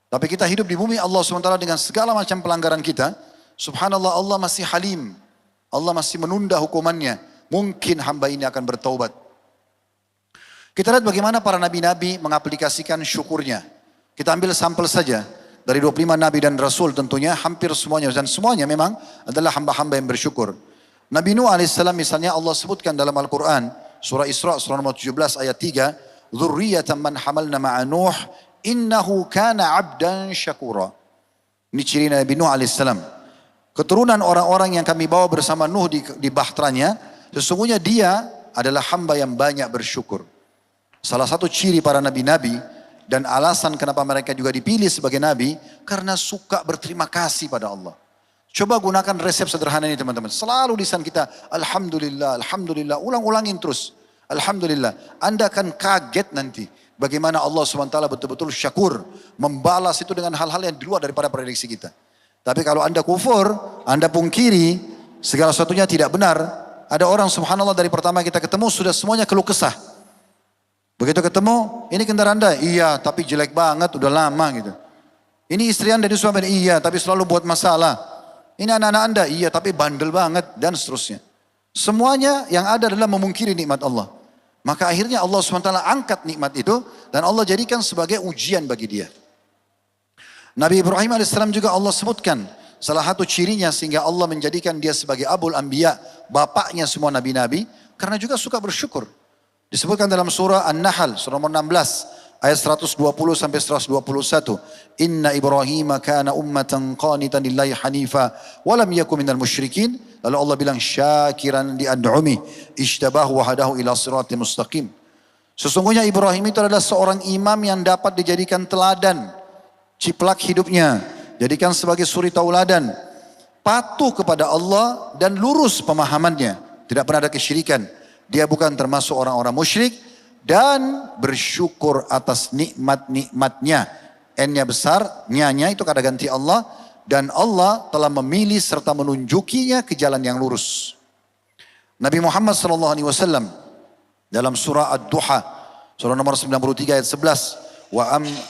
Tapi kita hidup di bumi Allah SWT dengan segala macam pelanggaran kita. Subhanallah, Allah masih halim. Allah masih menunda hukumannya. Mungkin hamba ini akan bertaubat. Kita lihat bagaimana para nabi-nabi mengaplikasikan syukurnya. Kita ambil sampel saja. Dari 25 nabi dan rasul tentunya hampir semuanya. Dan semuanya memang adalah hamba-hamba yang bersyukur. Nabi Nuh alaihissalam misalnya Allah sebutkan dalam Al-Quran. Surah Isra, surah nomor 17 ayat 3. Dzurriyyatan man hamalna ma'a Nuh. Innahu kana abdan syakura. Ini ciri Nabi Nuh alaihissalam. Keturunan orang-orang yang kami bawa bersama Nuh di bahtranya. Sesungguhnya dia adalah hamba yang banyak bersyukur. Salah satu ciri para nabi-nabi dan alasan kenapa mereka juga dipilih sebagai nabi karena suka berterima kasih pada Allah. Coba gunakan resep sederhana ini teman-teman. Selalu lisan kita alhamdulillah, alhamdulillah, ulang-ulangin terus. Alhamdulillah. Anda akan kaget nanti bagaimana Allah SWT betul-betul syakur, membalas itu dengan hal-hal yang di luar daripada prediksi kita. Tapi kalau Anda kufur, Anda pungkiri, segala sesuatunya tidak benar. Ada orang subhanallah dari pertama kita ketemu sudah semuanya keluh kesah. Begitu ketemu, ini kendaraan Anda? Iya, tapi jelek banget, udah lama gitu. Ini istri Anda, ini suami Anda? Iya, tapi selalu buat masalah. Ini anak-anak Anda? Iya, tapi bandel banget, dan seterusnya. Semuanya yang ada adalah memungkiri nikmat Allah. Maka akhirnya Allah SWT angkat nikmat itu, dan Allah jadikan sebagai ujian bagi dia. Nabi Ibrahim AS juga Allah sebutkan, salah satu cirinya sehingga Allah menjadikan dia sebagai Abul Anbiya, bapaknya semua nabi-nabi, karena juga suka bersyukur. Disebutkan dalam surah An-Nahl, surah nomor 16, ayat 120 sampai 121. Inna Ibrahim kana ummatan qanitan lillahi hanifa, walam yakum minal musyrikin. Lalu Allah bilang, syakiran li an'umi, ishtabahu wa hadahu ila siratim mustaqim. Sesungguhnya Ibrahim itu adalah seorang imam yang dapat dijadikan teladan, ciplak hidupnya, jadikan sebagai suri tauladan, patuh kepada Allah dan lurus pemahamannya, tidak pernah ada kesyirikan. Dia bukan termasuk orang-orang musyrik dan bersyukur atas nikmat-nikmatnya. N-nya besar, nya itu kata ganti Allah. Dan Allah telah memilih serta menunjukinya ke jalan yang lurus. Nabi Muhammad SAW dalam surah Ad-Duha, surah nomor 93 ayat 11.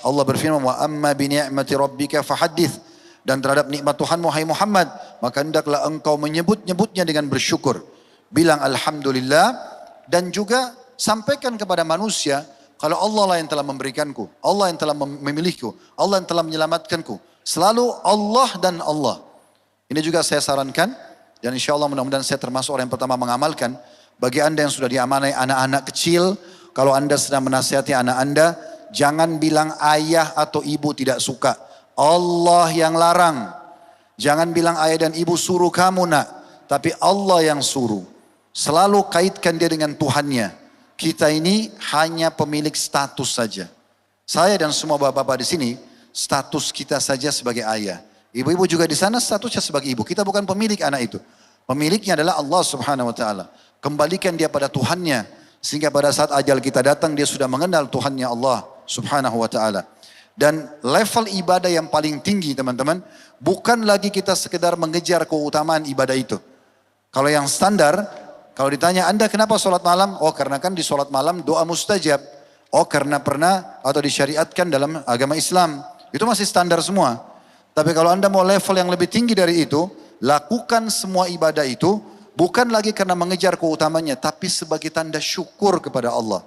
Allah berfirman, wa amma bi ni'mati rabbika fahaddits. Dan terhadap nikmat Tuhanmu, hai Muhammad, maka hendaklah engkau menyebut-nyebutnya dengan bersyukur. Bilang alhamdulillah dan juga sampaikan kepada manusia kalau Allah lah yang telah memberikanku, Allah yang telah memilihku, Allah yang telah menyelamatkanku. Selalu Allah dan Allah. Ini juga saya sarankan dan insya Allah mudah-mudahan saya termasuk orang yang pertama mengamalkan. Bagi anda yang sudah diamanai anak-anak kecil, kalau anda sedang menasihati anak anda, jangan bilang ayah atau ibu tidak suka. Allah yang larang. Jangan bilang ayah dan ibu suruh kamu nak, tapi Allah yang suruh. Selalu kaitkan dia dengan Tuhannya. Kita ini hanya pemilik status saja. Saya dan semua bapak-bapak di sini, status kita saja sebagai ayah. Ibu-ibu juga di sana statusnya sebagai ibu. Kita bukan pemilik anak itu. Pemiliknya adalah Allah Subhanahu Wa Taala. Kembalikan dia pada Tuhannya. Sehingga pada saat ajal kita datang, dia sudah mengenal Tuhannya Allah Subhanahu Wa Taala. Dan level ibadah yang paling tinggi teman-teman, bukan lagi kita sekedar mengejar keutamaan ibadah itu. Kalau yang standar, kalau ditanya anda kenapa sholat malam? Oh karena kan di sholat malam doa mustajab. Oh karena pernah atau disyariatkan dalam agama Islam. Itu masih standar semua. Tapi kalau anda mau level yang lebih tinggi dari itu, lakukan semua ibadah itu bukan lagi karena mengejar keutamanya, tapi sebagai tanda syukur kepada Allah.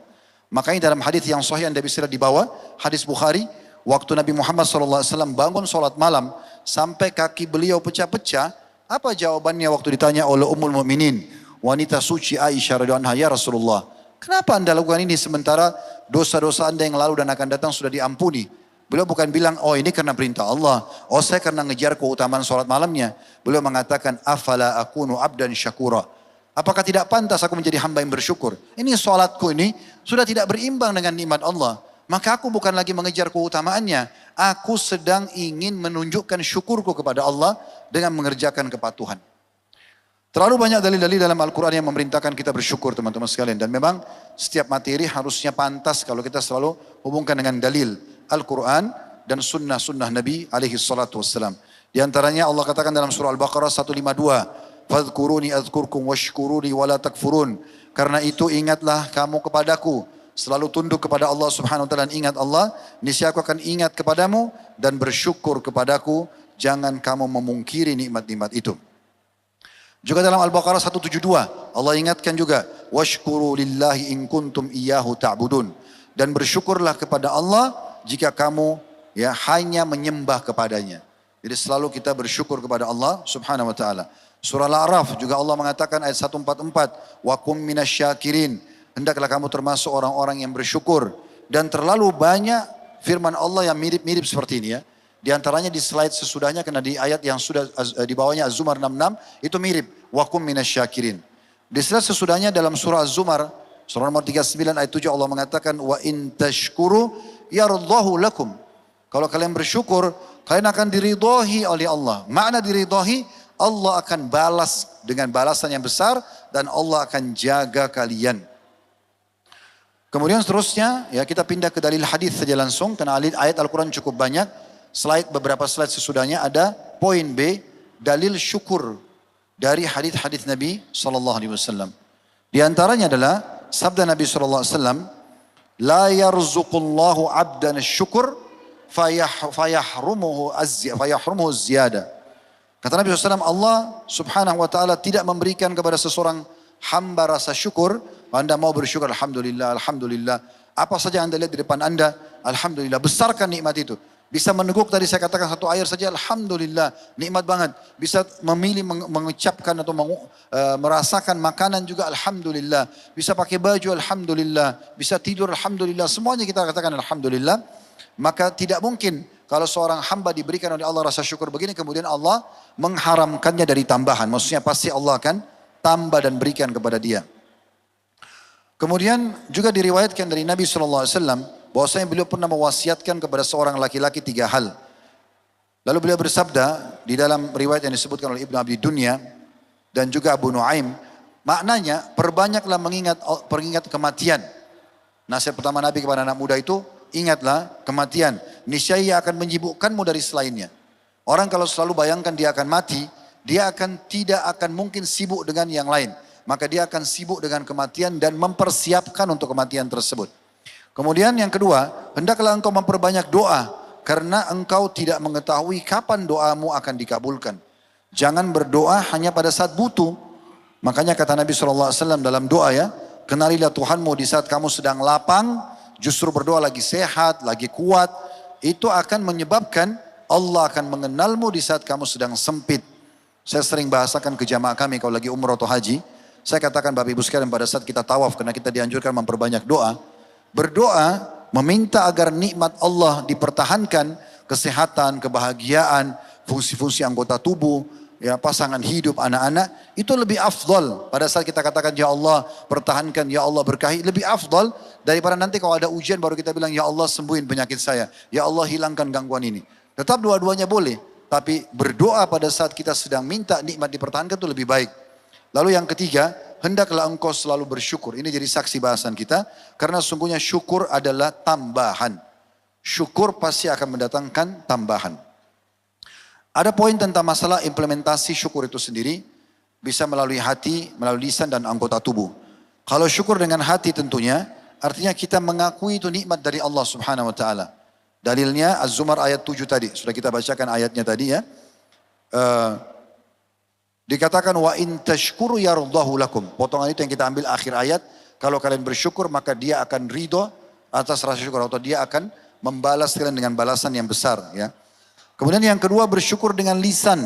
Makanya dalam hadis yang sahih anda bisa dibawa, hadis Bukhari, waktu Nabi Muhammad SAW bangun sholat malam sampai kaki beliau pecah-pecah, apa jawabannya waktu ditanya oleh Ummul Mukminin? Wanita suci Aisyah radhiyallahu anha, ya Rasulullah, kenapa anda lakukan ini sementara dosa-dosa anda yang lalu dan akan datang sudah diampuni? Beliau bukan bilang, oh ini karena perintah Allah, oh saya karena ngejar keutamaan sholat malamnya. Beliau mengatakan, afala akunu abdan syakura. Apakah tidak pantas aku menjadi hamba yang bersyukur? Ini sholatku ini sudah tidak berimbang dengan nikmat Allah. Maka aku bukan lagi mengejar keutamaannya. Aku sedang ingin menunjukkan syukurku kepada Allah dengan mengerjakan kepatuhan. Terlalu banyak dalil-dalil dalam Al-Quran yang memerintahkan kita bersyukur teman-teman sekalian. Dan memang setiap materi harusnya pantas kalau kita selalu hubungkan dengan dalil Al-Quran dan sunnah-sunnah Nabi alaihi salatu wassalam. Di antaranya Allah katakan dalam surah Al-Baqarah 152. Fadhkuruni azkurkum washkuruni wala takfurun. Karena itu ingatlah kamu kepadaku. Selalu tunduk kepada Allah subhanahu wa ta'ala dan ingat Allah. Niscaya aku akan ingat kepadamu dan bersyukur kepadaku. Jangan kamu memungkiri nikmat-nikmat itu. Juga dalam Al-Baqarah 172 Allah ingatkan juga washkuru lillahi in kuntum iyyahu ta'budun, dan bersyukurlah kepada Allah jika kamu hanya menyembah kepadanya. Jadi selalu kita bersyukur kepada Allah subhanahu wa ta'ala. Surah Al-A'raf juga Allah mengatakan ayat 144 wa kum minasyakirin, hendaklah kamu termasuk orang-orang yang bersyukur. Dan terlalu banyak firman Allah yang mirip-mirip seperti ini ya. Di antaranya di slide sesudahnya, karena di ayat yang sudah di bawahnya Az-Zumar 66 itu mirip. Wakum minasyakirin. Di slide sesudahnya dalam surah Az-Zumar, surah nomor 39 ayat 7 Allah mengatakan wa in tashkuru yaradhahu lakum. Kalau kalian bersyukur, kalian akan diridhai oleh Allah. Makna diridhai, Allah akan balas dengan balasan yang besar dan Allah akan jaga kalian. Kemudian seterusnya ya kita pindah ke dalil hadis saja langsung, karena ayat Al-Quran cukup banyak. Beberapa slide sesudahnya ada poin B, dalil syukur dari hadis-hadis Nabi SAW. Di antaranya adalah sabda Nabi SAW, la yarzuqullahu abdan syukur fayahrumuhu ziyada. Kata Nabi SAW, Allah subhanahu wa ta'ala tidak memberikan kepada seseorang hamba rasa syukur. Anda mau bersyukur, Alhamdulillah, Alhamdulillah. Apa saja Anda lihat di depan Anda, Alhamdulillah. Besarkan nikmat itu. Bisa meneguk, tadi saya katakan satu air saja, Alhamdulillah, nikmat banget. Bisa memilih mengucapkan atau merasakan makanan juga, Alhamdulillah. Bisa pakai baju, Alhamdulillah. Bisa tidur, Alhamdulillah. Semuanya kita katakan Alhamdulillah. Maka tidak mungkin kalau seorang hamba diberikan oleh Allah rasa syukur begini, kemudian Allah mengharamkannya dari tambahan. Maksudnya pasti Allah akan tambah dan berikan kepada dia. Kemudian juga diriwayatkan dari Nabi SAW, bahwasanya beliau pernah mewasiatkan kepada seorang laki-laki 3 hal. Lalu beliau bersabda di dalam riwayat yang disebutkan oleh Ibnu Abi Dunya dan juga Abu Nuaim, maknanya perbanyaklah mengingat kematian. Nasihat pertama Nabi kepada anak muda itu, ingatlah kematian. Niscaya akan menyibukkanmu dari selainnya. Orang kalau selalu bayangkan dia akan mati, dia tidak akan mungkin sibuk dengan yang lain. Maka dia akan sibuk dengan kematian dan mempersiapkan untuk kematian tersebut. Kemudian yang kedua, hendaklah engkau memperbanyak doa, karena engkau tidak mengetahui kapan doamu akan dikabulkan. Jangan berdoa hanya pada saat butuh. Makanya kata Nabi SAW dalam doa ya, kenalilah Tuhanmu di saat kamu sedang lapang, justru berdoa lagi sehat, lagi kuat. Itu akan menyebabkan Allah akan mengenalmu di saat kamu sedang sempit. Saya sering bahasakan ke jamaah kami kalau lagi umrah atau haji. Saya katakan Bapak Ibu sekalian, pada saat kita tawaf, karena kita dianjurkan memperbanyak doa. Berdoa meminta agar nikmat Allah dipertahankan, kesehatan, kebahagiaan, fungsi-fungsi anggota tubuh, ya pasangan hidup, anak-anak, itu lebih afdal. Pada saat kita katakan ya Allah pertahankan, ya Allah berkahi, lebih afdal daripada nanti kalau ada ujian baru kita bilang ya Allah sembuhin penyakit saya, ya Allah hilangkan gangguan ini. Tetap dua-duanya boleh, tapi berdoa pada saat kita sedang minta nikmat dipertahankan itu lebih baik. Lalu yang ketiga, hendaklah engkau selalu bersyukur. Ini jadi saksi bahasan kita. Karena sungguhnya syukur adalah tambahan. Syukur pasti akan mendatangkan tambahan. Ada poin tentang masalah implementasi syukur itu sendiri. Bisa melalui hati, melalui lisan dan anggota tubuh. Kalau syukur dengan hati tentunya, artinya kita mengakui itu nikmat dari Allah subhanahu wa ta'ala. Dalilnya Az-Zumar ayat 7 tadi. Sudah kita bacakan ayatnya tadi ya. Dikatakan wa in tashkuru yardahu lakum. Potongan itu yang kita ambil akhir ayat. Kalau kalian bersyukur maka dia akan ridho atas rasa syukur, atau dia akan membalas kalian dengan balasan yang besar ya. Kemudian yang kedua, bersyukur dengan lisan.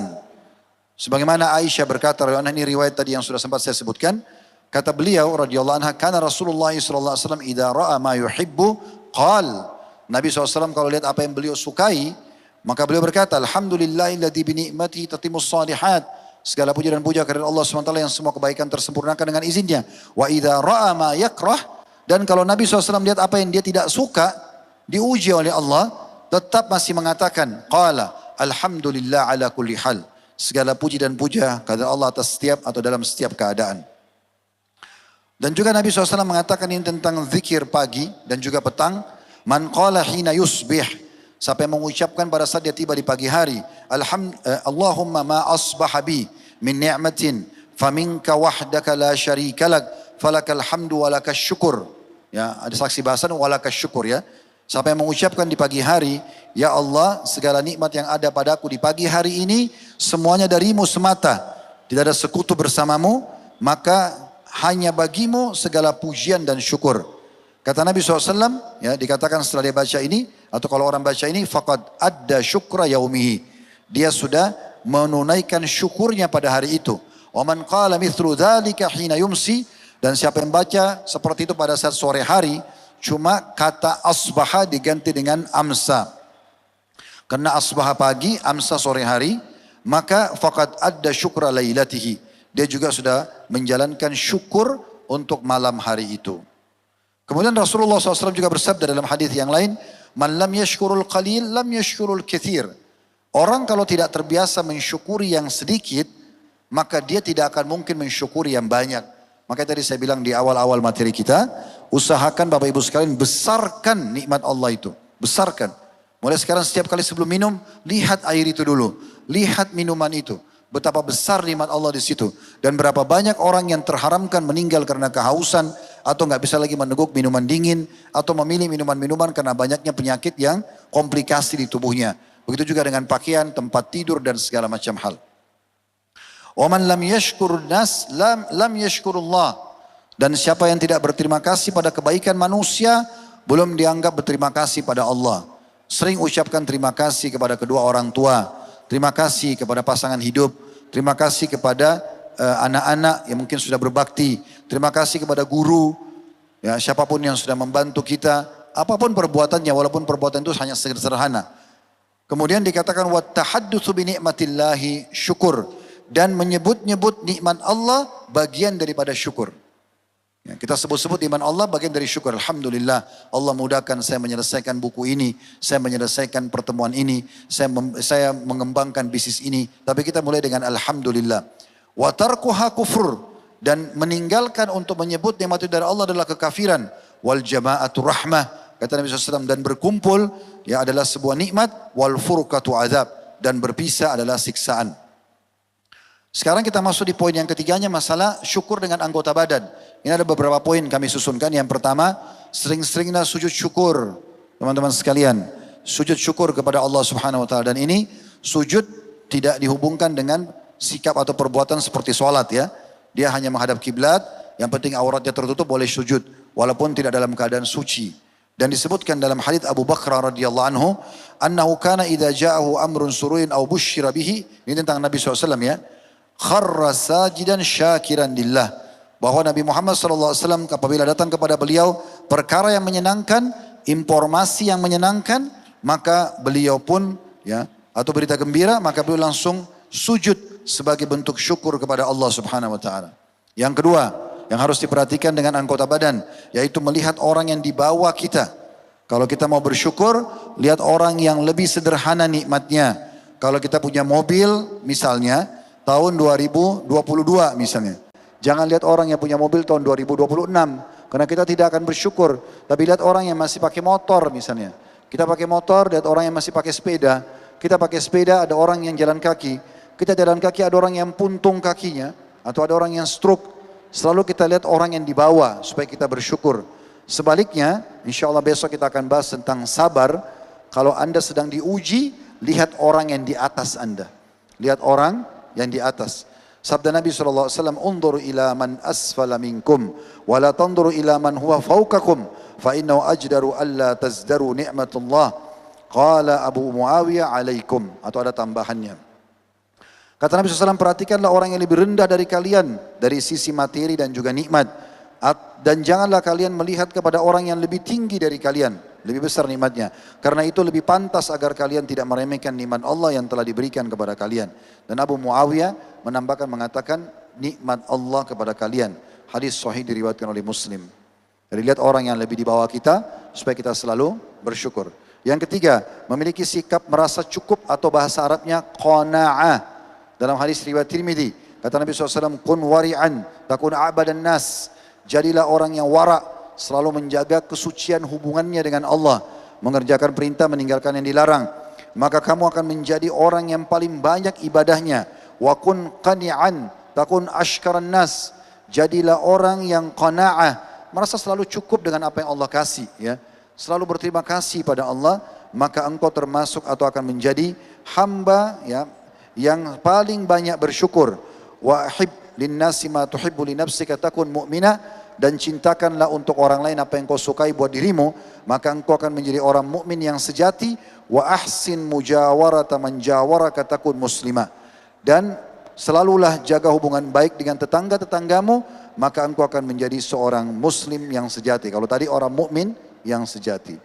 Sebagaimana Aisyah berkata, ini riwayat tadi yang sudah sempat saya sebutkan. Kata beliau radhiyallahu anha, kana Rasulullah sallallahu alaihi wasallam idza ra'a ma yuhibbu qal. Nabi SAW kalau lihat apa yang beliau sukai, maka beliau berkata, alhamdulillahilladzi bi ni'matihi tatimmus shalihat. Segala puja dan puja kepada Allah SWT yang semua kebaikan tersempurnakan dengan izinnya. Wa idza ra'a ma yakrah, dan kalau Nabi SAW lihat apa yang dia tidak suka, diuji oleh Allah, tetap masih mengatakan, qala alhamdulillah ala kulli hal. Segala puji dan puja kepada Allah atas setiap atau dalam setiap keadaan. Dan juga Nabi SAW mengatakan ini tentang zikir pagi dan juga petang. Man qala hina yusbih. Siapa yang mengucapkan pada saat dia tiba di pagi hari. Allahumma ma asbaha bi min ni'matin faminka wahdaka la syarika lak falakal hamdu walakas syukur. Ya, ada saksi bahasan walakas syukur ya. Siapa yang mengucapkan di pagi hari, ya Allah segala nikmat yang ada padaku di pagi hari ini semuanya darimu semata. Tidak ada sekutu bersamamu, maka hanya bagimu segala pujian dan syukur. Kata Nabi SAW, ya, dikatakan setelah dia baca ini, atau kalau orang baca ini, faqad adda syukra yaumihi. Dia sudah menunaikan syukurnya pada hari itu. Wa man qala mithlu dzalika hina yumsi, dan siapa yang baca seperti itu pada saat sore hari, cuma kata asbaha diganti dengan amsa. Karena asbaha pagi, amsa sore hari, maka faqad adda syukra lailatihi. Dia juga sudah menjalankan syukur untuk malam hari itu. Kemudian Rasulullah SAW juga bersabda dalam hadis yang lain, man lam yashkurul qalil, lam yashkurul katsir. Orang kalau tidak terbiasa mensyukuri yang sedikit, maka dia tidak akan mungkin mensyukuri yang banyak. Makanya tadi saya bilang di awal-awal materi kita, usahakan Bapak Ibu sekalian besarkan nikmat Allah itu. Besarkan. Mulai sekarang setiap kali sebelum minum, lihat air itu dulu. Lihat minuman itu. Betapa besar nikmat Allah di situ. Dan berapa banyak orang yang terharamkan meninggal karena kehausan, atau nggak bisa lagi meneguk minuman dingin, atau memilih minuman-minuman karena banyaknya penyakit yang komplikasi di tubuhnya. Begitu juga dengan pakaian, tempat tidur dan segala macam hal. Waman lam yashkur nas lam yashkurullah. Dan siapa yang tidak berterima kasih pada kebaikan manusia, belum dianggap berterima kasih pada Allah. Sering ucapkan terima kasih kepada kedua orang tua, terima kasih kepada pasangan hidup, terima kasih kepada anak-anak yang mungkin sudah berbakti, terima kasih kepada guru, ya siapapun yang sudah membantu kita, apapun perbuatannya, walaupun perbuatan itu hanya sederhana. Kemudian dikatakan wa tahaddutsu bi ni'matillahi syukur, dan menyebut-nyebut nikmat Allah bagian daripada syukur. Ya, kita sebut-sebut iman Allah bagian dari syukur. Alhamdulillah Allah mudahkan saya menyelesaikan buku ini, saya menyelesaikan pertemuan ini, saya mengembangkan bisnis ini. Tapi kita mulai dengan Alhamdulillah. Wa tarkuha kufur, dan meninggalkan untuk menyebut nikmat itu dari Allah adalah kekafiran. Wal jama'atu rahmah, kata Nabi SAW, dan berkumpul ya adalah sebuah nikmat. Wal furqatu azab, dan berpisah adalah siksaan. Sekarang kita masuk di poin yang ketiganya, masalah syukur dengan anggota badan. Ini ada beberapa poin kami susunkan. Yang pertama, sering-seringlah sujud syukur. Teman-teman sekalian, sujud syukur kepada Allah Subhanahu wa taala. Dan ini sujud tidak dihubungkan dengan sikap atau perbuatan seperti sholat ya. Dia hanya menghadap kiblat, yang penting auratnya tertutup boleh sujud walaupun tidak dalam keadaan suci. Dan disebutkan dalam hadits Abu Bakar radhiyallahu anhu, annahu kana idza ja'ahu amrun suruin aw busyira bihi. Ini tentang Nabi SAW ya. Kharra sajidan syakiran lillah. Bahwa Nabi Muhammad SAW apabila datang kepada beliau perkara yang menyenangkan, informasi yang menyenangkan, maka beliau pun ya, atau berita gembira, maka beliau langsung sujud sebagai bentuk syukur kepada Allah Subhanahu wa taala. Yang kedua, yang harus diperhatikan dengan anggota badan, yaitu melihat orang yang di bawah kita. Kalau kita mau bersyukur, lihat orang yang lebih sederhana nikmatnya. Kalau kita punya mobil misalnya, tahun 2022 misalnya. Jangan lihat orang yang punya mobil tahun 2026. Karena kita tidak akan bersyukur. Tapi lihat orang yang masih pakai motor misalnya. Kita pakai motor, lihat orang yang masih pakai sepeda. Kita pakai sepeda, ada orang yang jalan kaki. Kita jalan kaki, ada orang yang puntung kakinya. Atau ada orang yang stroke. Selalu kita lihat orang yang di bawah supaya kita bersyukur. Sebaliknya, insya Allah besok kita akan bahas tentang sabar. Kalau Anda sedang diuji, lihat orang yang di atas Anda. Lihat orang yang di atas. Sabda Nabi SAW, "Unzuru ila man asfala minkum, wa la tanzuru ila man huwa fawqakum, fa innahu ajdaru alla tazdaru ni'matullah." Qala Abu Muawiyah, "Alaikum." Atau ada tambahannya. Kata Nabi SAW, perhatikanlah orang yang lebih rendah dari kalian dari sisi materi dan juga nikmat. Dan janganlah kalian melihat kepada orang yang lebih tinggi dari kalian, lebih besar nikmatnya. Karena itu lebih pantas agar kalian tidak meremehkan nikmat Allah yang telah diberikan kepada kalian. Dan Abu Muawiyah menambahkan mengatakan nikmat Allah kepada kalian. Hadis sahih diriwayatkan oleh Muslim. Jadi lihat orang yang lebih di bawah kita supaya kita selalu bersyukur. Yang ketiga, memiliki sikap merasa cukup atau bahasa Arabnya qanaa'ah. Dalam hadis riwayat Tirmidzi, kata Nabi SAW, kun wari'an, takun a'badan nas. Jadilah orang yang wara', selalu menjaga kesucian hubungannya dengan Allah, mengerjakan perintah, meninggalkan yang dilarang. Maka kamu akan menjadi orang yang paling banyak ibadahnya. Wa kun qani'an, takun ashkaran nas. Jadilah orang yang qana'ah, merasa selalu cukup dengan apa yang Allah kasih, ya. Selalu berterima kasih pada Allah, maka engkau termasuk atau akan menjadi hamba, ya, yang paling banyak bersyukur. Wa ahib linnasi ma tuhibbu li nafsika takun mu'mina, dan cintakanlah untuk orang lain apa yang kau sukai buat dirimu, maka engkau akan menjadi orang mukmin yang sejati. Wa ahsin mujawarata man jawaraka takun muslimah, dan selalulah jaga hubungan baik dengan tetangga-tetanggamu, maka engkau akan menjadi seorang muslim yang sejati. Kalau tadi orang mukmin yang sejati.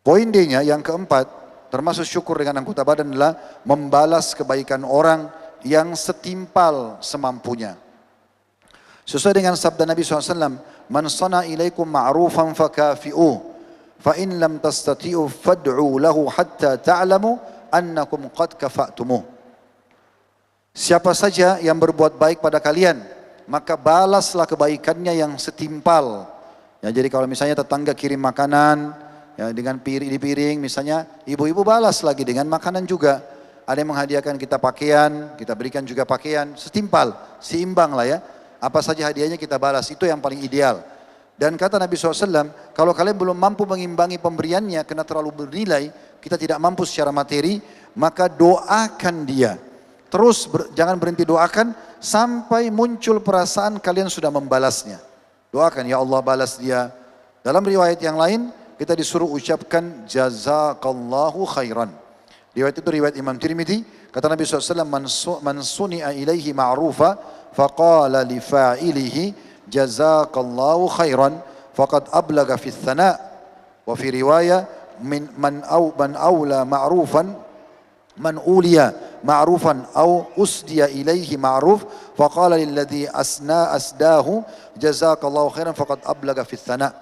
Poin D-nya yang keempat, termasuk syukur dengan anggota badan adalah membalas kebaikan orang yang setimpal semampunya. Sesuai dengan sabda Nabi SAW, man sana ilaikum ma'rufan fakafi'uh, fa in lam tastati'u fad'u lahu hatta ta'lamu annakum qad kafa'tumuh. Siapa saja yang berbuat baik pada kalian, maka balaslah kebaikannya yang setimpal. Ya, jadi kalau misalnya tetangga kirim makanan, ya, dengan piring di piring, misalnya ibu-ibu balas lagi dengan makanan juga. Ada yang menghadiahkan kita pakaian, kita berikan juga pakaian, setimpal, seimbang lah ya. Apa saja hadiahnya kita balas, itu yang paling ideal. Dan kata Nabi SAW, kalau kalian belum mampu mengimbangi pemberiannya karena terlalu bernilai, kita tidak mampu secara materi, maka doakan dia. Terus jangan berhenti doakan sampai muncul perasaan kalian sudah membalasnya. Doakan, ya Allah balas dia. Dalam riwayat yang lain, kita disuruh ucapkan jazakallahu khairan. Riwayat itu riwayat Imam Tirmidzi. Kata Nabi SAW, man suni'a ilaihi ma'rufa, faqala li fa'ilihi jazakallahu khairan, faqad ablaga fi thana. Wa fi riwayah, man awla ma'rufan, man uliya ma'rufan aw usdiya ilaihi ma'ruf, faqala lilladhi asdahu jazakallahu khairan, faqad ablaga fi thana.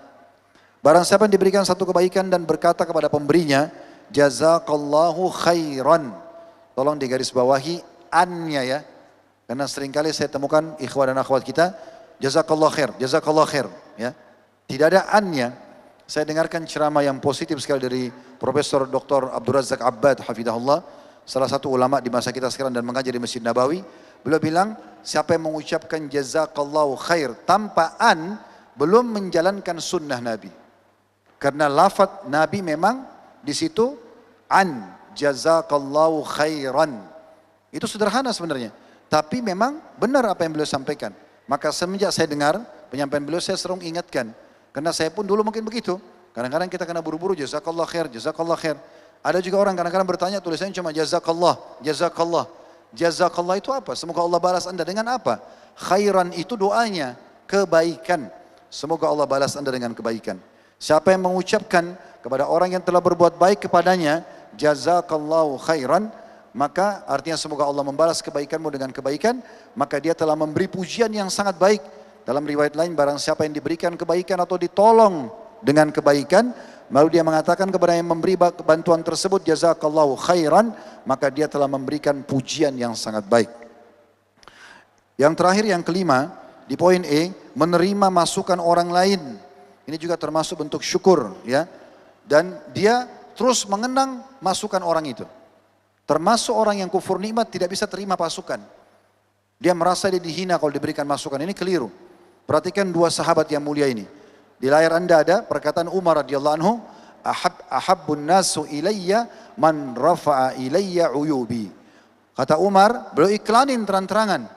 Barang siapa yang diberikan satu kebaikan dan berkata kepada pemberinya, jazakallahu khairan. Tolong digarisbawahi an-nya ya. Karena seringkali saya temukan ikhwah dan akhwat kita, jazakallahu khair, jazakallahu khair. Ya. Tidak ada an-nya. Saya dengarkan ceramah yang positif sekali dari Profesor Dr. Abdul Razak Abbad, hafidahullah, salah satu ulama di masa kita sekarang dan mengajar di Masjid Nabawi. Beliau bilang, siapa yang mengucapkan jazakallahu khair tanpa an, belum menjalankan sunnah Nabi. Karena lafaz Nabi memang di situ an, jazakallahu khairan. Itu sederhana sebenarnya, tapi memang benar apa yang beliau sampaikan. Maka semenjak saya dengar penyampaian beliau, saya sering ingatkan. Karena saya pun dulu mungkin begitu. Kadang-kadang kita kena buru-buru, jazakallah khair, jazakallah khair. Ada juga orang kadang-kadang bertanya, tulisannya cuma jazakallah, jazakallah. Jazakallah itu apa? Semoga Allah balas Anda dengan apa? Khairan itu doanya, kebaikan. Semoga Allah balas Anda dengan kebaikan. Siapa yang mengucapkan kepada orang yang telah berbuat baik kepadanya, jazakallahu khairan, maka artinya semoga Allah membalas kebaikanmu dengan kebaikan, maka dia telah memberi pujian yang sangat baik. Dalam riwayat lain, barang siapa yang diberikan kebaikan atau ditolong dengan kebaikan, lalu dia mengatakan kepada yang memberi bantuan tersebut, jazakallahu khairan, maka dia telah memberikan pujian yang sangat baik. Yang terakhir, yang kelima, di poin E, menerima masukan orang lain. Ini juga termasuk bentuk syukur, ya. Dan dia terus mengenang masukan orang itu. Termasuk orang yang kufur nikmat tidak bisa terima masukan. Dia merasa dia dihina kalau diberikan masukan. Ini keliru. Perhatikan dua sahabat yang mulia ini. Di layar Anda ada perkataan Umar radhiyallahu anhu, ahabbun nasu ilayya man rafa'a ilayya uyubi. Kata Umar, beliau iklanin terang-terangan.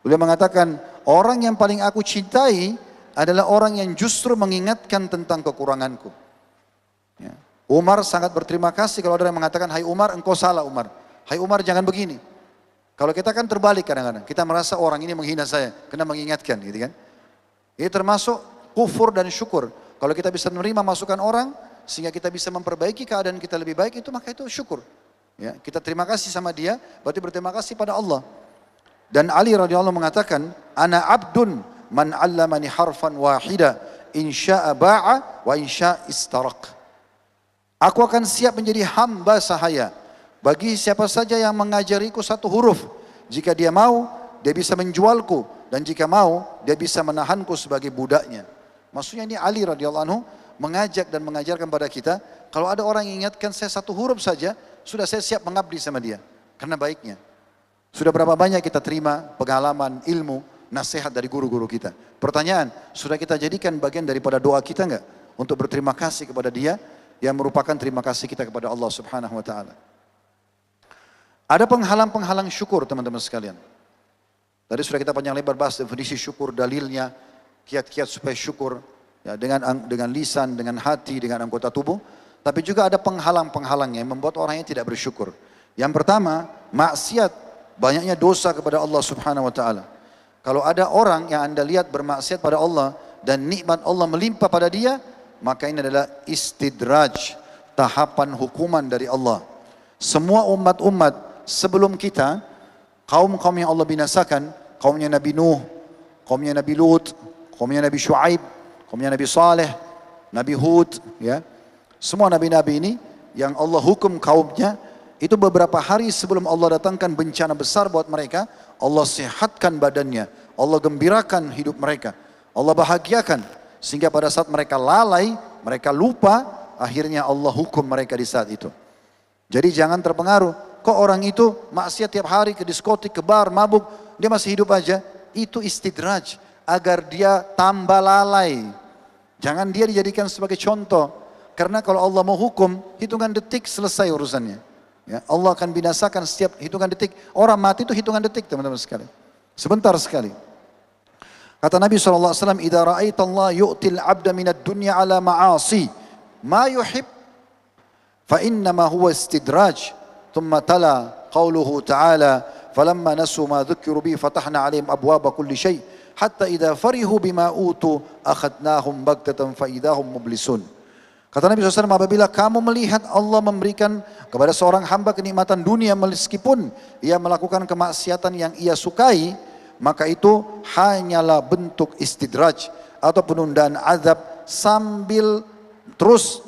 Beliau mengatakan, orang yang paling aku cintai adalah orang yang justru mengingatkan tentang kekuranganku. Ya. Umar sangat berterima kasih kalau ada yang mengatakan, hai Umar, engkau salah Umar. Hai Umar, jangan begini. Kalau kita kan terbalik kadang-kadang. Kita merasa orang ini menghina saya, kena mengingatkan gitu kan. Ini termasuk kufur dan syukur. Kalau kita bisa menerima masukan orang, sehingga kita bisa memperbaiki keadaan kita lebih baik, itu maka itu syukur. Ya, kita terima kasih sama dia, berarti berterima kasih pada Allah. Dan Ali radhiyallahu mengatakan, ana abdun man 'allamani harfan wahida, insya'a ba'a wa insya'a istaraq. Aku akan siap menjadi hamba sahaya bagi siapa saja yang mengajariku satu huruf. Jika dia mau, dia bisa menjualku. Dan jika mau, dia bisa menahanku sebagai budaknya. Maksudnya ini Ali radhiyallahu anhu mengajak dan mengajarkan pada kita, kalau ada orang yang ingatkan saya satu huruf saja, sudah saya siap mengabdi sama dia. Karena baiknya. Sudah berapa banyak kita terima pengalaman, ilmu, nasihat dari guru-guru kita. Pertanyaan, sudah kita jadikan bagian daripada doa kita enggak? Untuk berterima kasih kepada dia, yang merupakan terima kasih kita kepada Allah subhanahu wa ta'ala. Ada penghalang-penghalang syukur teman-teman sekalian. Tadi sudah kita panjang lebar bahas definisi syukur, dalilnya, kiat-kiat supaya syukur, ya, dengan lisan, dengan hati, dengan anggota tubuh. Tapi juga ada penghalang-penghalangnya yang membuat orangnya tidak bersyukur. Yang pertama, maksiat, banyaknya dosa kepada Allah subhanahu wa ta'ala. Kalau ada orang yang Anda lihat bermaksiat pada Allah dan nikmat Allah melimpah pada dia, maka ini adalah istidraj, tahapan hukuman dari Allah. Semua umat-umat sebelum kita, kaum-kaum yang Allah binasakan, kaumnya Nabi Nuh, kaumnya Nabi Lut, kaumnya Nabi Shu'aib, kaumnya Nabi Saleh, Nabi Hud, ya. Semua nabi-nabi ini yang Allah hukum kaumnya, itu beberapa hari sebelum Allah datangkan bencana besar buat mereka, Allah sehatkan badannya, Allah gembirakan hidup mereka, Allah bahagiakan. Sehingga pada saat mereka lalai, mereka lupa, akhirnya Allah hukum mereka di saat itu. Jadi jangan terpengaruh, kok orang itu maksiat tiap hari ke diskotik, ke bar, mabuk, dia masih hidup aja. Itu istidraj, agar dia tambah lalai. Jangan dia dijadikan sebagai contoh. Karena kalau Allah mau hukum, hitungan detik selesai urusannya. Ya, Allah akan binasakan setiap hitungan detik. Orang mati itu hitungan detik teman-teman sekalian. Sebentar sekali. Kata Nabi SAW, "Idza ra'aita Allah yu'til 'abda minad dunya 'ala ma'asi ma yuhib fa innama huwa istidraj." Thumma tala qauluhu ta'ala, "Falamma nasu ma dzukiru bi fatahna 'alaihim abwaaba kulli syai' hatta idza farihu bima utu akhadnahum baghtatan fa idza hum mublisun." Kata Nabi SAW, apabila kamu melihat Allah memberikan kepada seorang hamba kenikmatan dunia meskipun ia melakukan kemaksiatan yang ia sukai, maka itu hanyalah bentuk istidraj atau penundaan azab sambil terus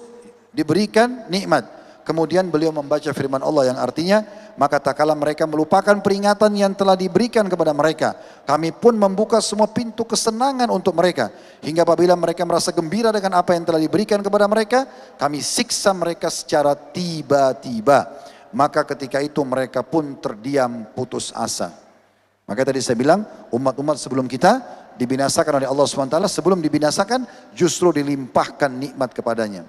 diberikan nikmat. Kemudian beliau membaca firman Allah yang artinya, maka tak kala mereka melupakan peringatan yang telah diberikan kepada mereka, kami pun membuka semua pintu kesenangan untuk mereka. Hingga apabila mereka merasa gembira dengan apa yang telah diberikan kepada mereka, kami siksa mereka secara tiba-tiba. Maka ketika itu mereka pun terdiam putus asa. Maka tadi saya bilang, umat-umat sebelum kita dibinasakan oleh Allah SWT, sebelum dibinasakan justru dilimpahkan nikmat kepadanya.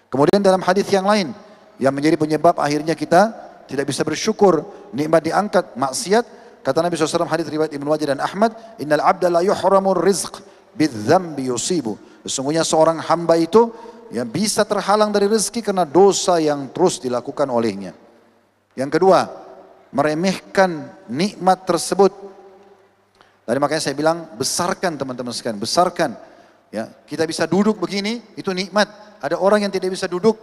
Kemudian dalam hadis yang lain, yang menjadi penyebab akhirnya kita tidak bisa bersyukur, nikmat diangkat, maksiat. Kata Nabi SAW, hadis riwayat Ibnu Majah dan Ahmad, "Innal 'abda la yuhramur rizq bidzambi yusibu." Sesungguhnya seorang hamba itu yang bisa terhalang dari rezeki karena dosa yang terus dilakukan olehnya. Yang kedua, meremehkan nikmat tersebut. Tadi makanya saya bilang, besarkan teman-teman sekalian, besarkan. Ya, kita bisa duduk begini, itu nikmat. Ada orang yang tidak bisa duduk.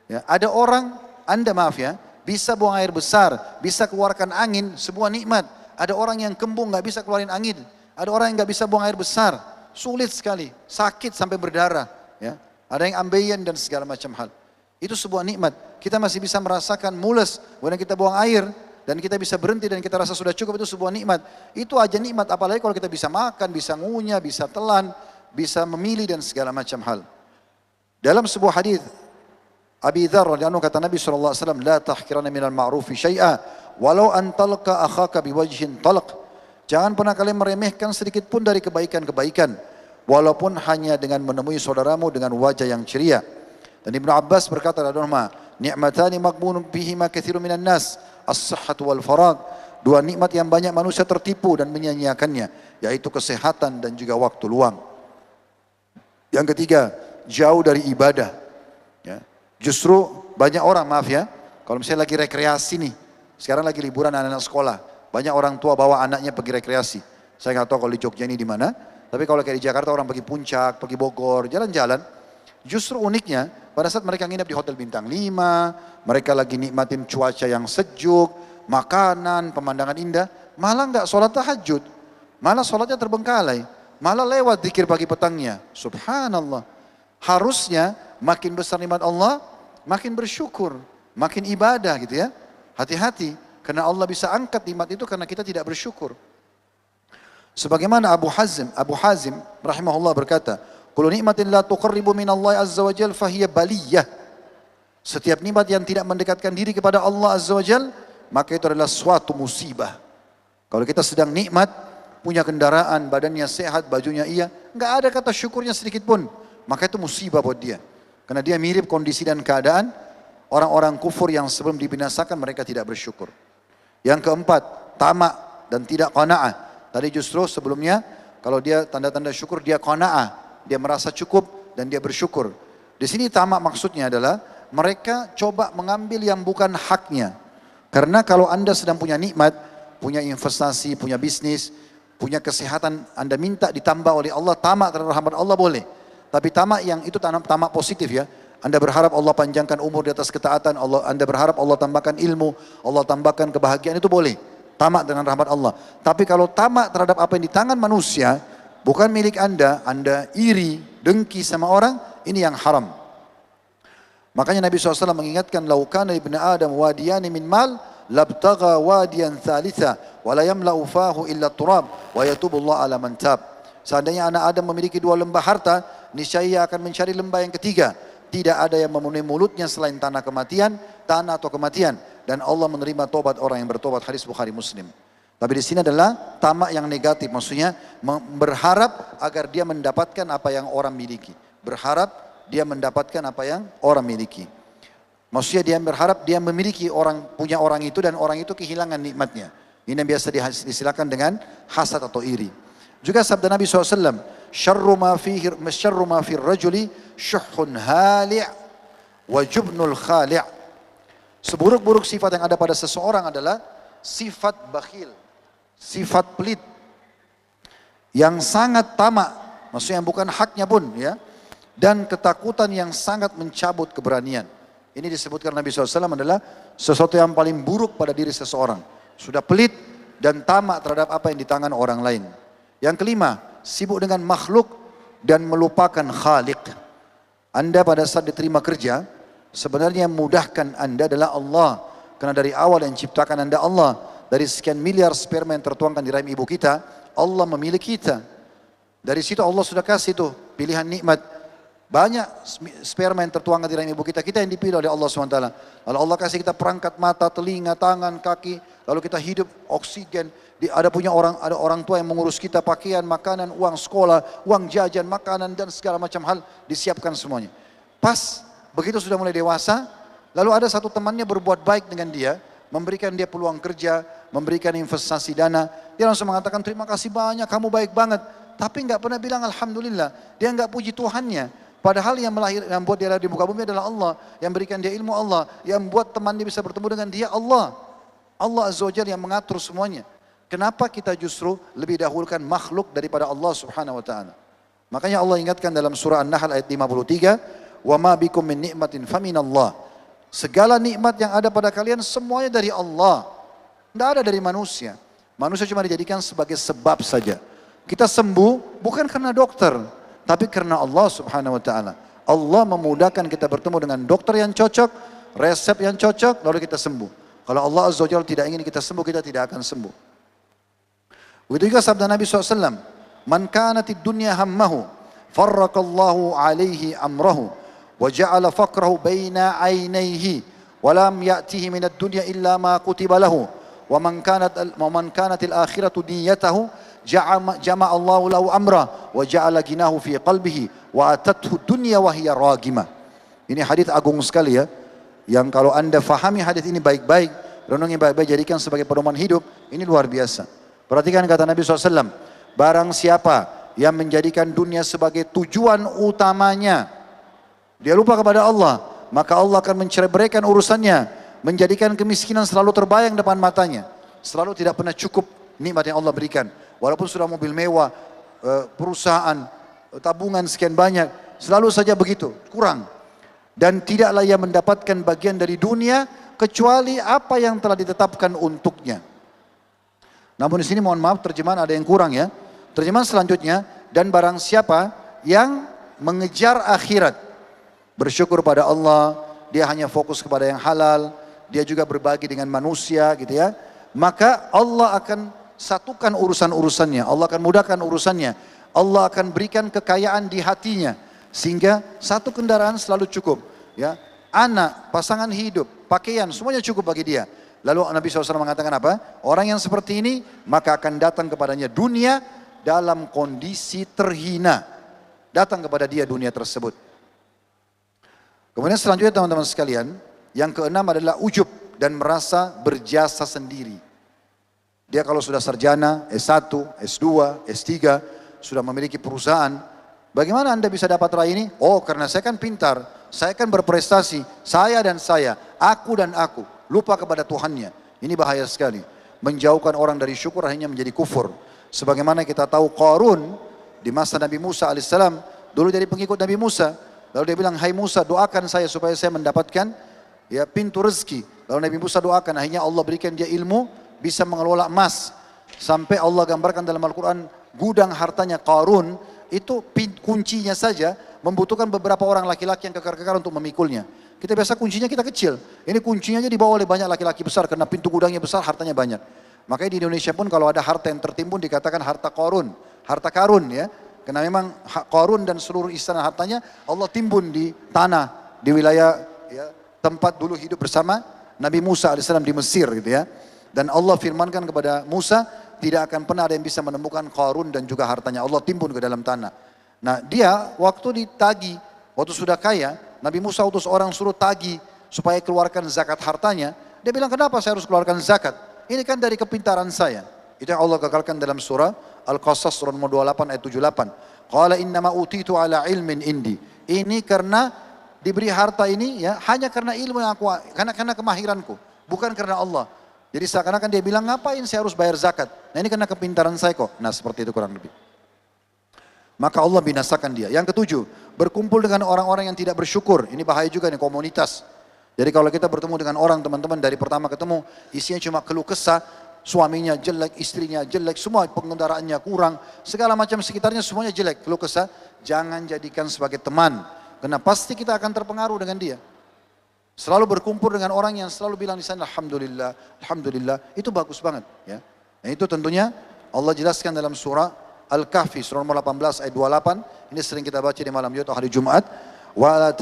Ya, ada orang, Anda maaf ya, bisa buang air besar, bisa keluarkan angin, sebuah nikmat. Ada orang yang kembung nggak bisa keluarin angin. Ada orang yang nggak bisa buang air besar, sulit sekali, sakit sampai berdarah. Ya, ada yang ambeien dan segala macam hal. Itu sebuah nikmat. Kita masih bisa merasakan mules, kemudian kita buang air dan kita bisa berhenti dan kita rasa sudah cukup, itu sebuah nikmat. Itu aja nikmat, apalagi kalau kita bisa makan, bisa ngunyah, bisa telan, bisa memilih dan segala macam hal. Dalam sebuah hadis Abi Dzar radhiyallahu anhu, kata Nabi SAW, "La tahkiranna minal ma'rufi syai'a walau an talqa akhaka biwajhin talq." Jangan pernah kalian meremehkan sedikit pun dari kebaikan-kebaikan, walaupun hanya dengan menemui saudaramu dengan wajah yang ceria. Dan Ibnu Abbas berkata radhiyallahu anhu, "Ni'matani maghbunun bihima katsirun minan nas, as-sihhatu wal faragh." Dua nikmat yang banyak manusia tertipu dan menyia-nyiakannya, yaitu kesehatan dan juga waktu luang. Yang ketiga, jauh dari ibadah. Ya. Justru banyak orang, maaf ya, kalau misalnya lagi rekreasi nih, sekarang lagi liburan anak-anak sekolah, banyak orang tua bawa anaknya pergi rekreasi. Saya nggak tahu kalau di Jogja ini di mana, tapi kalau kayak di Jakarta orang pergi Puncak, pergi Bogor, jalan-jalan. Justru uniknya, pada saat mereka nginep di hotel bintang 5, mereka lagi nikmatin cuaca yang sejuk, makanan, pemandangan indah, malah nggak sholat tahajud, malah sholatnya terbengkalai, malah lewat zikir pagi petangnya. Subhanallah. Harusnya makin besar nikmat Allah, makin bersyukur, makin ibadah gitu ya. Hati-hati. Karena Allah bisa angkat nikmat itu karena kita tidak bersyukur. Sebagaimana Abu Hazim rahimahullah berkata, "Kullu nikmatin la tuqarribu minallahi azza wa jalla fahiya baliyah." Setiap nikmat yang tidak mendekatkan diri kepada Allah azza wa jalla, maka itu adalah suatu musibah. Kalau kita sedang nikmat, punya kendaraan, badannya sehat, bajunya iya, enggak ada kata syukurnya sedikit pun, maka itu musibah buat dia. Karena dia mirip kondisi dan keadaan orang-orang kufur yang sebelum dibinasakan mereka tidak bersyukur. Yang keempat, tamak dan tidak qanaah. Tadi justru sebelumnya kalau dia tanda-tanda syukur dia qanaah, dia merasa cukup dan dia bersyukur. Di sini tamak maksudnya adalah mereka coba mengambil yang bukan haknya. Karena kalau Anda sedang punya nikmat, punya investasi, punya bisnis, punya kesehatan, Anda minta ditambah oleh Allah, tamak terhadap rahmat Allah boleh. Tapi tamak yang itu tamak positif ya. Anda berharap Allah panjangkan umur di atas ketaatan, Anda berharap Allah tambahkan ilmu, Allah tambahkan kebahagiaan, itu boleh. Tamak dengan rahmat Allah. Tapi kalau tamak terhadap apa yang di tangan manusia, bukan milik Anda iri, dengki sama orang, ini yang haram. Makanya Nabi SAW mengingatkan, "Lau kana ibnu Adam wadiyani min mal, labtagha wadiyan thalitha, wa la yamla'u fahu illa turab, wa yatubullah ala man tab." Seandainya anak Adam memiliki 2 lembah harta, niscaya ia akan mencari lembah yang ketiga. Tidak ada yang memenuhi mulutnya selain tanah atau kematian. Dan Allah menerima tobat orang yang bertobat. Hadis Bukhari Muslim. Tapi di sini adalah tamak yang negatif. Maksudnya berharap agar dia mendapatkan apa yang orang miliki. Berharap dia mendapatkan apa yang orang miliki. Maksudnya dia berharap dia memiliki punya orang itu dan orang itu kehilangan nikmatnya. Ini yang biasa disilakan dengan hasad atau iri. Juga sabda Nabi SAW, "Syarru ma fir rajuli syuhun hali' wa jubnul khali'." Seburuk-buruk sifat yang ada pada seseorang adalah sifat bakhil, sifat pelit, yang sangat tamak, maksudnya yang bukan haknya pun ya, dan ketakutan yang sangat mencabut keberanian. Ini disebutkan Nabi SAW adalah sesuatu yang paling buruk pada diri seseorang. Sudah pelit dan tamak terhadap apa yang di tangan orang lain. Yang kelima, sibuk dengan makhluk dan melupakan Khaliq. Anda pada saat diterima kerja, sebenarnya yang memudahkan Anda adalah Allah. Karena dari awal yang ciptakan Anda Allah. Dari sekian miliar sperma yang tertuangkan di rahim ibu kita, Allah memilih kita. Dari situ Allah sudah kasih tuh pilihan nikmat. Banyak sperma yang tertuangkan di rahim ibu kita, kita yang dipilih oleh Allah SWT. Lalu Allah kasih kita perangkat mata, telinga, tangan, kaki. Lalu kita hidup, oksigen. Ada orang tua yang mengurus kita, pakaian, makanan, uang sekolah, uang jajan, makanan dan segala macam hal disiapkan semuanya. Pas begitu sudah mulai dewasa, lalu ada satu temannya berbuat baik dengan dia, memberikan dia peluang kerja, memberikan investasi dana. Dia langsung mengatakan, "Terima kasih banyak, kamu baik banget." Tapi nggak pernah bilang alhamdulillah. Dia nggak puji Tuhannya. Padahal yang buat dia lahir di muka bumi adalah Allah, yang berikan dia ilmu Allah, yang buat teman dia bisa bertemu dengan dia Allah. Allah Azza wa Jalla yang mengatur semuanya. Kenapa kita justru lebih dahulukan makhluk daripada Allah Subhanahu wa taala? Makanya Allah ingatkan dalam surah An-Nahl ayat 53, "Wa ma bikum min ni'matin faminallah." Segala nikmat yang ada pada kalian semuanya dari Allah. Tidak ada dari manusia. Manusia cuma dijadikan sebagai sebab saja. Kita sembuh bukan karena dokter, tapi karena Allah Subhanahu wa taala. Allah memudahkan kita bertemu dengan dokter yang cocok, resep yang cocok, lalu kita sembuh. Kalau Allah Azza wa Jalla tidak ingin kita sembuh, kita tidak akan sembuh. Begitu juga sabda Nabi SAW, "Man kanatid dunya hammahu, farraqallahu alaihi amrahu, wa ja'ala faqrahu baina aynayhi, wa lam ya'tihi minad dunya illa ma kutiba lahu, wa man kanatil akhiratu niyatahu, jama'a Allahu lahu amra, wa ja'ala ginahu fi qalbihi, wa atathu dunya wa hiya ragimah." Ini hadis agung sekali ya, yang kalau Anda fahami hadis ini baik-baik, renungi baik-baik, jadikan sebagai pedoman hidup, ini luar biasa. Perhatikan kata Nabi SAW, barang siapa yang menjadikan dunia sebagai tujuan utamanya, dia lupa kepada Allah, maka Allah akan mencerai-beraikan urusannya, menjadikan kemiskinan selalu terbayang depan matanya, selalu tidak pernah cukup nikmat yang Allah berikan. Walaupun sudah mobil mewah, perusahaan, tabungan sekian banyak, selalu saja begitu, kurang. Dan tidaklah ia mendapatkan bagian dari dunia kecuali apa yang telah ditetapkan untuknya. Namun di sini mohon maaf terjemahan ada yang kurang ya. Terjemahan selanjutnya, dan barang siapa yang mengejar akhirat, bersyukur pada Allah, dia hanya fokus kepada yang halal, dia juga berbagi dengan manusia gitu ya. Maka Allah akan satukan urusan-urusannya, Allah akan mudahkan urusannya, Allah akan berikan kekayaan di hatinya, sehingga satu kendaraan selalu cukup, ya. Anak, pasangan hidup, pakaian, semuanya cukup bagi dia. Lalu Nabi SAW mengatakan apa? Orang yang seperti ini, maka akan datang kepadanya dunia dalam kondisi terhina. Datang kepada dia dunia tersebut. Kemudian selanjutnya teman-teman sekalian, yang keenam adalah ujub dan merasa berjasa sendiri. Dia kalau sudah sarjana, S1, S2, S3, sudah memiliki perusahaan, bagaimana Anda bisa dapat raih ini? Oh, karena saya kan pintar, saya kan berprestasi, saya dan saya, aku dan aku, lupa kepada Tuhannya. Ini bahaya sekali. Menjauhkan orang dari syukur hanya menjadi kufur. Sebagaimana kita tahu Qarun di masa Nabi Musa alaihissalam, dulu jadi pengikut Nabi Musa. Lalu dia bilang, hai Musa, doakan saya supaya saya mendapatkan ya pintu rezeki. Lalu Nabi Musa doakan, akhirnya Allah berikan dia ilmu, bisa mengelola emas. Sampai Allah gambarkan dalam Al-Quran, gudang hartanya Qarun, itu kuncinya saja membutuhkan beberapa orang laki-laki yang kekar-kekar untuk memikulnya. Kita biasa kuncinya kita kecil, ini kuncinya aja dibawa oleh banyak laki-laki besar, karena pintu gudangnya besar, hartanya banyak. Makanya di Indonesia pun kalau ada harta yang tertimbun dikatakan harta Qarun, harta karun ya. Karena memang Qarun dan seluruh istana hartanya Allah timbun di tanah, di wilayah ya, tempat dulu hidup bersama Nabi Musa alaihissalam di Mesir gitu ya. Dan Allah firmankan kepada Musa, tidak akan pernah ada yang bisa menemukan Qarun dan juga hartanya. Allah timbun ke dalam tanah. Nah dia waktu ditagi, waktu sudah kaya, Nabi Musa utus orang suruh tagi supaya keluarkan zakat hartanya. Dia bilang, kenapa saya harus keluarkan zakat? Ini kan dari kepintaran saya. Itu yang Allah gagalkan dalam surah Al-Qasas surah nomor 28 ayat 78. Qala innama utitu ala ilmin indi. Ini karena diberi harta ini ya hanya karena ilmu yang aku, karena kemahiranku, bukan karena Allah. Jadi seakan-akan dia bilang, ngapain saya harus bayar zakat? Nah ini karena kepintaran saya kok. Nah seperti itu kurang lebih. Maka Allah binasakan dia. Yang ketujuh, berkumpul dengan orang-orang yang tidak bersyukur. Ini bahaya juga nih, komunitas. Jadi kalau kita bertemu dengan orang teman-teman dari pertama ketemu, isinya cuma keluh kesah, suaminya jelek, istrinya jelek, semua pengendaraannya kurang, segala macam sekitarnya semuanya jelek, keluh kesah, jangan jadikan sebagai teman. Karena pasti kita akan terpengaruh dengan dia. Selalu berkumpul dengan orang yang selalu bilang di sana, Alhamdulillah, Alhamdulillah, itu bagus banget. Ya. Nah itu tentunya Allah jelaskan dalam surah Al-Kahfi, surah nomor 18 ayat 28, ini sering kita baca di malam Jumat atau hari Jumat. ولا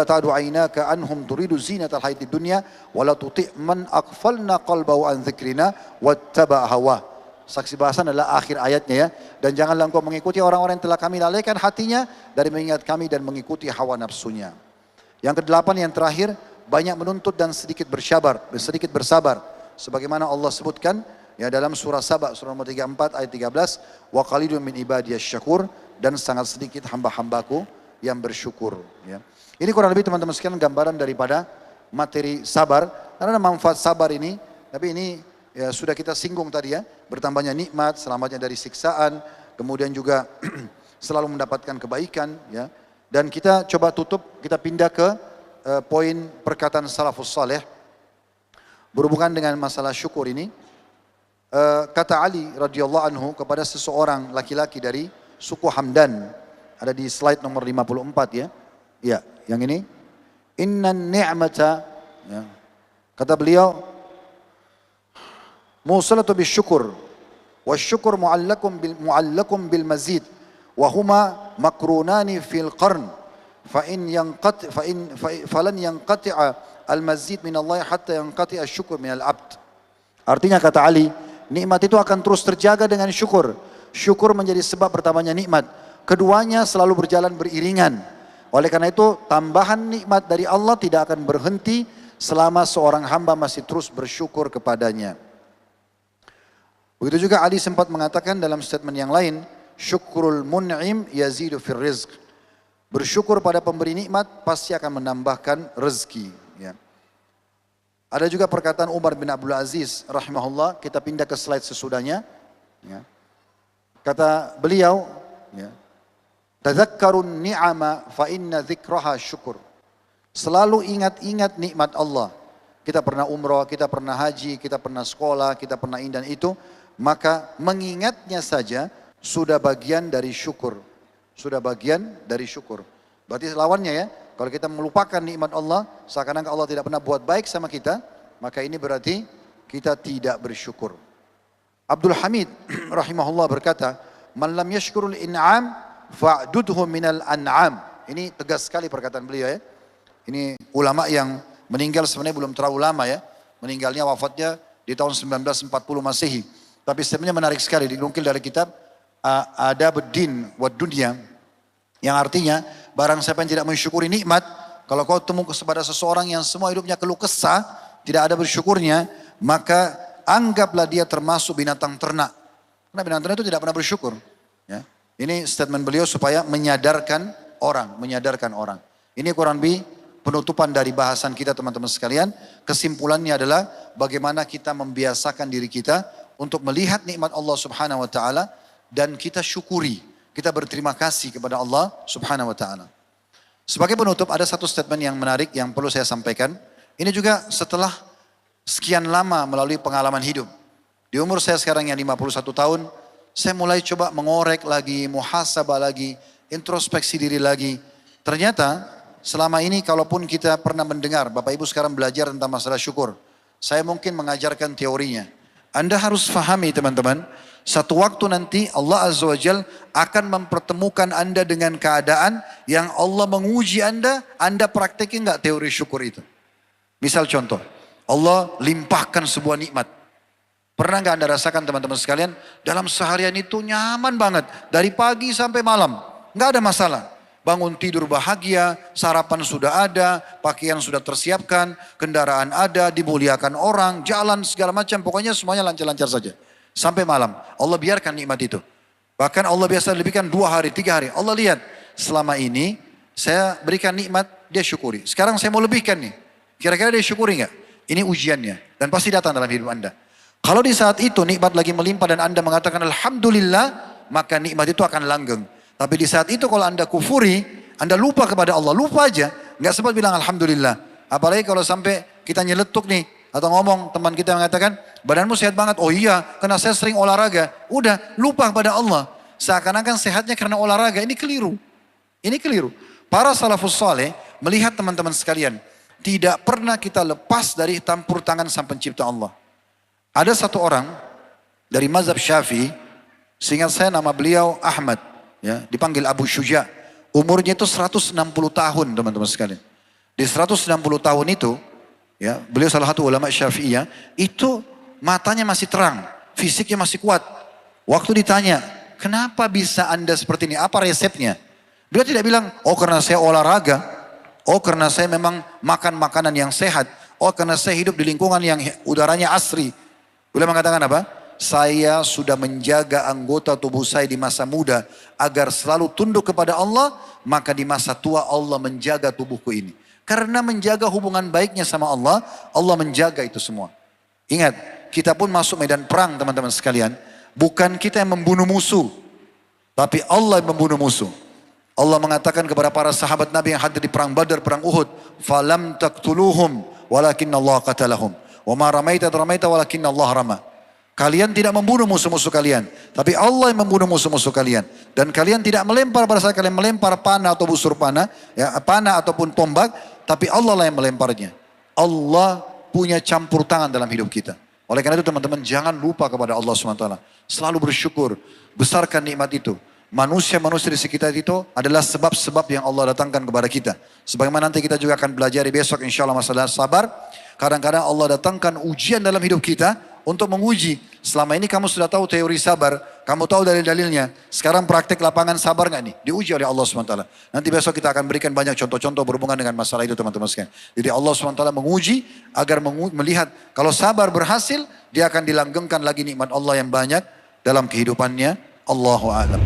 تعد عيناك عنهم تريد زينة الحياة الدنيا ولا تطع من أغفلنا قلبه عن ذكرنا واتبع هواه. Saksi bahasan adalah akhir ayatnya ya. Dan janganlah engkau mengikuti orang-orang yang telah kami lalaikan hatinya dari mengingat kami dan mengikuti hawa nafsunya. Yang kedelapan, yang terakhir, banyak menuntut dan sedikit bersabar. Sebagaimana Allah sebutkan ya dalam surah Saba surah nomor 34 ayat 13, wa qalilun min ibadiyasy syakur, dan sangat sedikit hamba-hambaku yang bersyukur. Ya. Ini kurang lebih teman-teman sekalian gambaran daripada materi sabar. Karena ada manfaat sabar ini, tapi ini ya, sudah kita singgung tadi ya. Bertambahnya nikmat, selamatnya dari siksaan, kemudian juga selalu mendapatkan kebaikan. Ya. Dan kita coba tutup, kita pindah ke poin perkataan salafus saleh berhubungan dengan masalah syukur ini. Kata Ali radhiyallahu anhu kepada seseorang laki-laki dari suku Hamdan, ada di slide nomor 54 ya. Ya, yang ini. Inna ni'mata, ya. Kata beliau, musalatu bisyukur, wasyukur mu'allakum bil mazid, wa huma makrunani fil qarn, falan yanqati'a al mazid min Allah hatta yanqati'a syukur min al abd. Artinya kata Ali, nikmat itu akan terus terjaga dengan syukur. Syukur menjadi sebab bertambahnya nikmat. Keduanya selalu berjalan beriringan. Oleh karena itu tambahan nikmat dari Allah tidak akan berhenti selama seorang hamba masih terus bersyukur kepadanya. Begitu juga Ali sempat mengatakan dalam statement yang lain, syukrul mun'im yazidu fir rizq. Bersyukur pada pemberi nikmat pasti akan menambahkan rezeki. Ya. Ada juga perkataan Umar bin Abdul Aziz rahimahullah, kita pindah ke slide sesudahnya. Ya. Kata beliau, ya, tadzakkarun ni'ama fa inna dzikraha syukur. Selalu ingat-ingat nikmat Allah. Kita pernah umrah, kita pernah haji, kita pernah sekolah, kita pernah ini dan itu. Maka mengingatnya saja sudah bagian dari syukur. Sudah bagian dari syukur. Berarti lawannya ya, Kalau kita melupakan nikmat Allah, seakan-akan Allah tidak pernah buat baik sama kita, maka ini berarti kita tidak bersyukur. Abdul Hamid rahimahullah berkata, "Man lam yashkurul in'am fa'dudhu minal an'am." Ini tegas sekali perkataan beliau ya. Ini ulama yang meninggal sebenarnya belum terlalu lama ya. Meninggalnya wafatnya di tahun 1940 Masehi. Tapi sebenarnya menarik sekali dinukil dari kitab Adabuddin wa Dunya, yang artinya barang siapa yang tidak mensyukuri nikmat, kalau kau temu kepada seseorang yang semua hidupnya keluh kesah, tidak ada bersyukurnya, maka anggaplah dia termasuk binatang ternak. Karena binatang ternak itu tidak pernah bersyukur. Ya. Ini statement beliau supaya menyadarkan orang. Ini kurang lebih penutupan dari bahasan kita teman-teman sekalian. Kesimpulannya adalah bagaimana kita membiasakan diri kita untuk melihat nikmat Allah Subhanahu wa taala dan kita syukuri, kita berterima kasih kepada Allah Subhanahu wa taala. Sebagai penutup ada satu statement yang menarik yang perlu saya sampaikan. Ini juga setelah sekian lama melalui pengalaman hidup. Di umur saya sekarang yang 51 tahun, saya mulai coba mengorek lagi, muhasabah lagi, introspeksi diri lagi. Ternyata selama ini kalaupun kita pernah mendengar, Bapak Ibu sekarang belajar tentang masalah syukur, saya mungkin mengajarkan teorinya. Anda harus fahami teman-teman, satu waktu nanti Allah Azza wa Jal akan mempertemukan Anda dengan keadaan yang Allah menguji Anda praktekin nggak teori syukur itu. Misal contoh, Allah limpahkan sebuah nikmat. Pernah nggak Anda rasakan teman-teman sekalian, dalam seharian itu nyaman banget, dari pagi sampai malam, nggak ada masalah. Bangun tidur bahagia, sarapan sudah ada, pakaian sudah tersiapkan, kendaraan ada, dimuliakan orang, jalan segala macam, pokoknya semuanya lancar-lancar saja. Sampai malam, Allah biarkan nikmat itu. Bahkan Allah biasa lebihkan 2 hari, 3 hari. Allah lihat, selama ini saya berikan nikmat, dia syukuri. Sekarang saya mau lebihkan nih, kira-kira dia syukuri nggak? Ini ujiannya, dan pasti datang dalam hidup Anda. Kalau di saat itu nikmat lagi melimpah dan Anda mengatakan Alhamdulillah, maka nikmat itu akan langgeng. Tapi di saat itu kalau Anda kufuri, Anda lupa kepada Allah, lupa aja, nggak sempat bilang Alhamdulillah. Apalagi kalau sampai kita nyeletuk nih, atau ngomong teman kita mengatakan, badanmu sehat banget, oh iya, karena saya sering olahraga. Udah, lupa kepada Allah. Seakan-akan sehatnya karena olahraga, ini keliru. Ini keliru. Para salafus saleh melihat teman-teman sekalian, tidak pernah kita lepas dari tampur tangan sang pencipta Allah. Ada satu orang dari mazhab Syafi'i, seingat saya nama beliau Ahmad. Ya, dipanggil Abu Syuja. Umurnya itu 160 tahun teman-teman sekalian. Di 160 tahun itu, ya, beliau salah satu ulama Syafi'iyah, itu matanya masih terang, fisiknya masih kuat. Waktu ditanya, kenapa bisa Anda seperti ini? Apa resepnya? Beliau tidak bilang, oh karena saya olahraga, oh karena saya memang makan makanan yang sehat, oh karena saya hidup di lingkungan yang udaranya asri. Beliau mengatakan apa? Saya sudah menjaga anggota tubuh saya di masa muda agar selalu tunduk kepada Allah, maka di masa tua Allah menjaga tubuhku ini. Karena menjaga hubungan baiknya sama Allah, Allah menjaga itu semua. Ingat, kita pun masuk medan perang teman-teman sekalian, bukan kita yang membunuh musuh, tapi Allah yang membunuh musuh. Allah mengatakan kepada para sahabat Nabi yang hadir di perang Badar, perang Uhud, "Falam taqtuluhum walakinna Allah qatalahum, wa ma ramaita walakinna Allah rama." Kalian tidak membunuh musuh-musuh kalian, tapi Allah yang membunuh musuh-musuh kalian. Dan kalian tidak melempar pada saat kalian melempar panah atau busur panah, ya, panah ataupun tombak, tapi Allah lah yang melemparnya. Allah punya campur tangan dalam hidup kita. Oleh karena itu teman-teman jangan lupa kepada Allah SWT. Selalu bersyukur, besarkan nikmat itu. Manusia-manusia di sekitar itu adalah sebab-sebab yang Allah datangkan kepada kita. Sebagaimana nanti kita juga akan belajar besok insya Allah masalah sabar. Kadang-kadang Allah datangkan ujian dalam hidup kita untuk menguji. Selama ini kamu sudah tahu teori sabar, kamu tahu dalil-dalilnya. Sekarang praktek lapangan sabar nggak nih? Diuji oleh Allah SWT. Nanti besok kita akan berikan banyak contoh-contoh berhubungan dengan masalah itu teman-teman sekalian. Jadi Allah SWT menguji agar melihat kalau sabar berhasil, dia akan dilanggengkan lagi nikmat Allah yang banyak dalam kehidupannya. Allahu a'lam.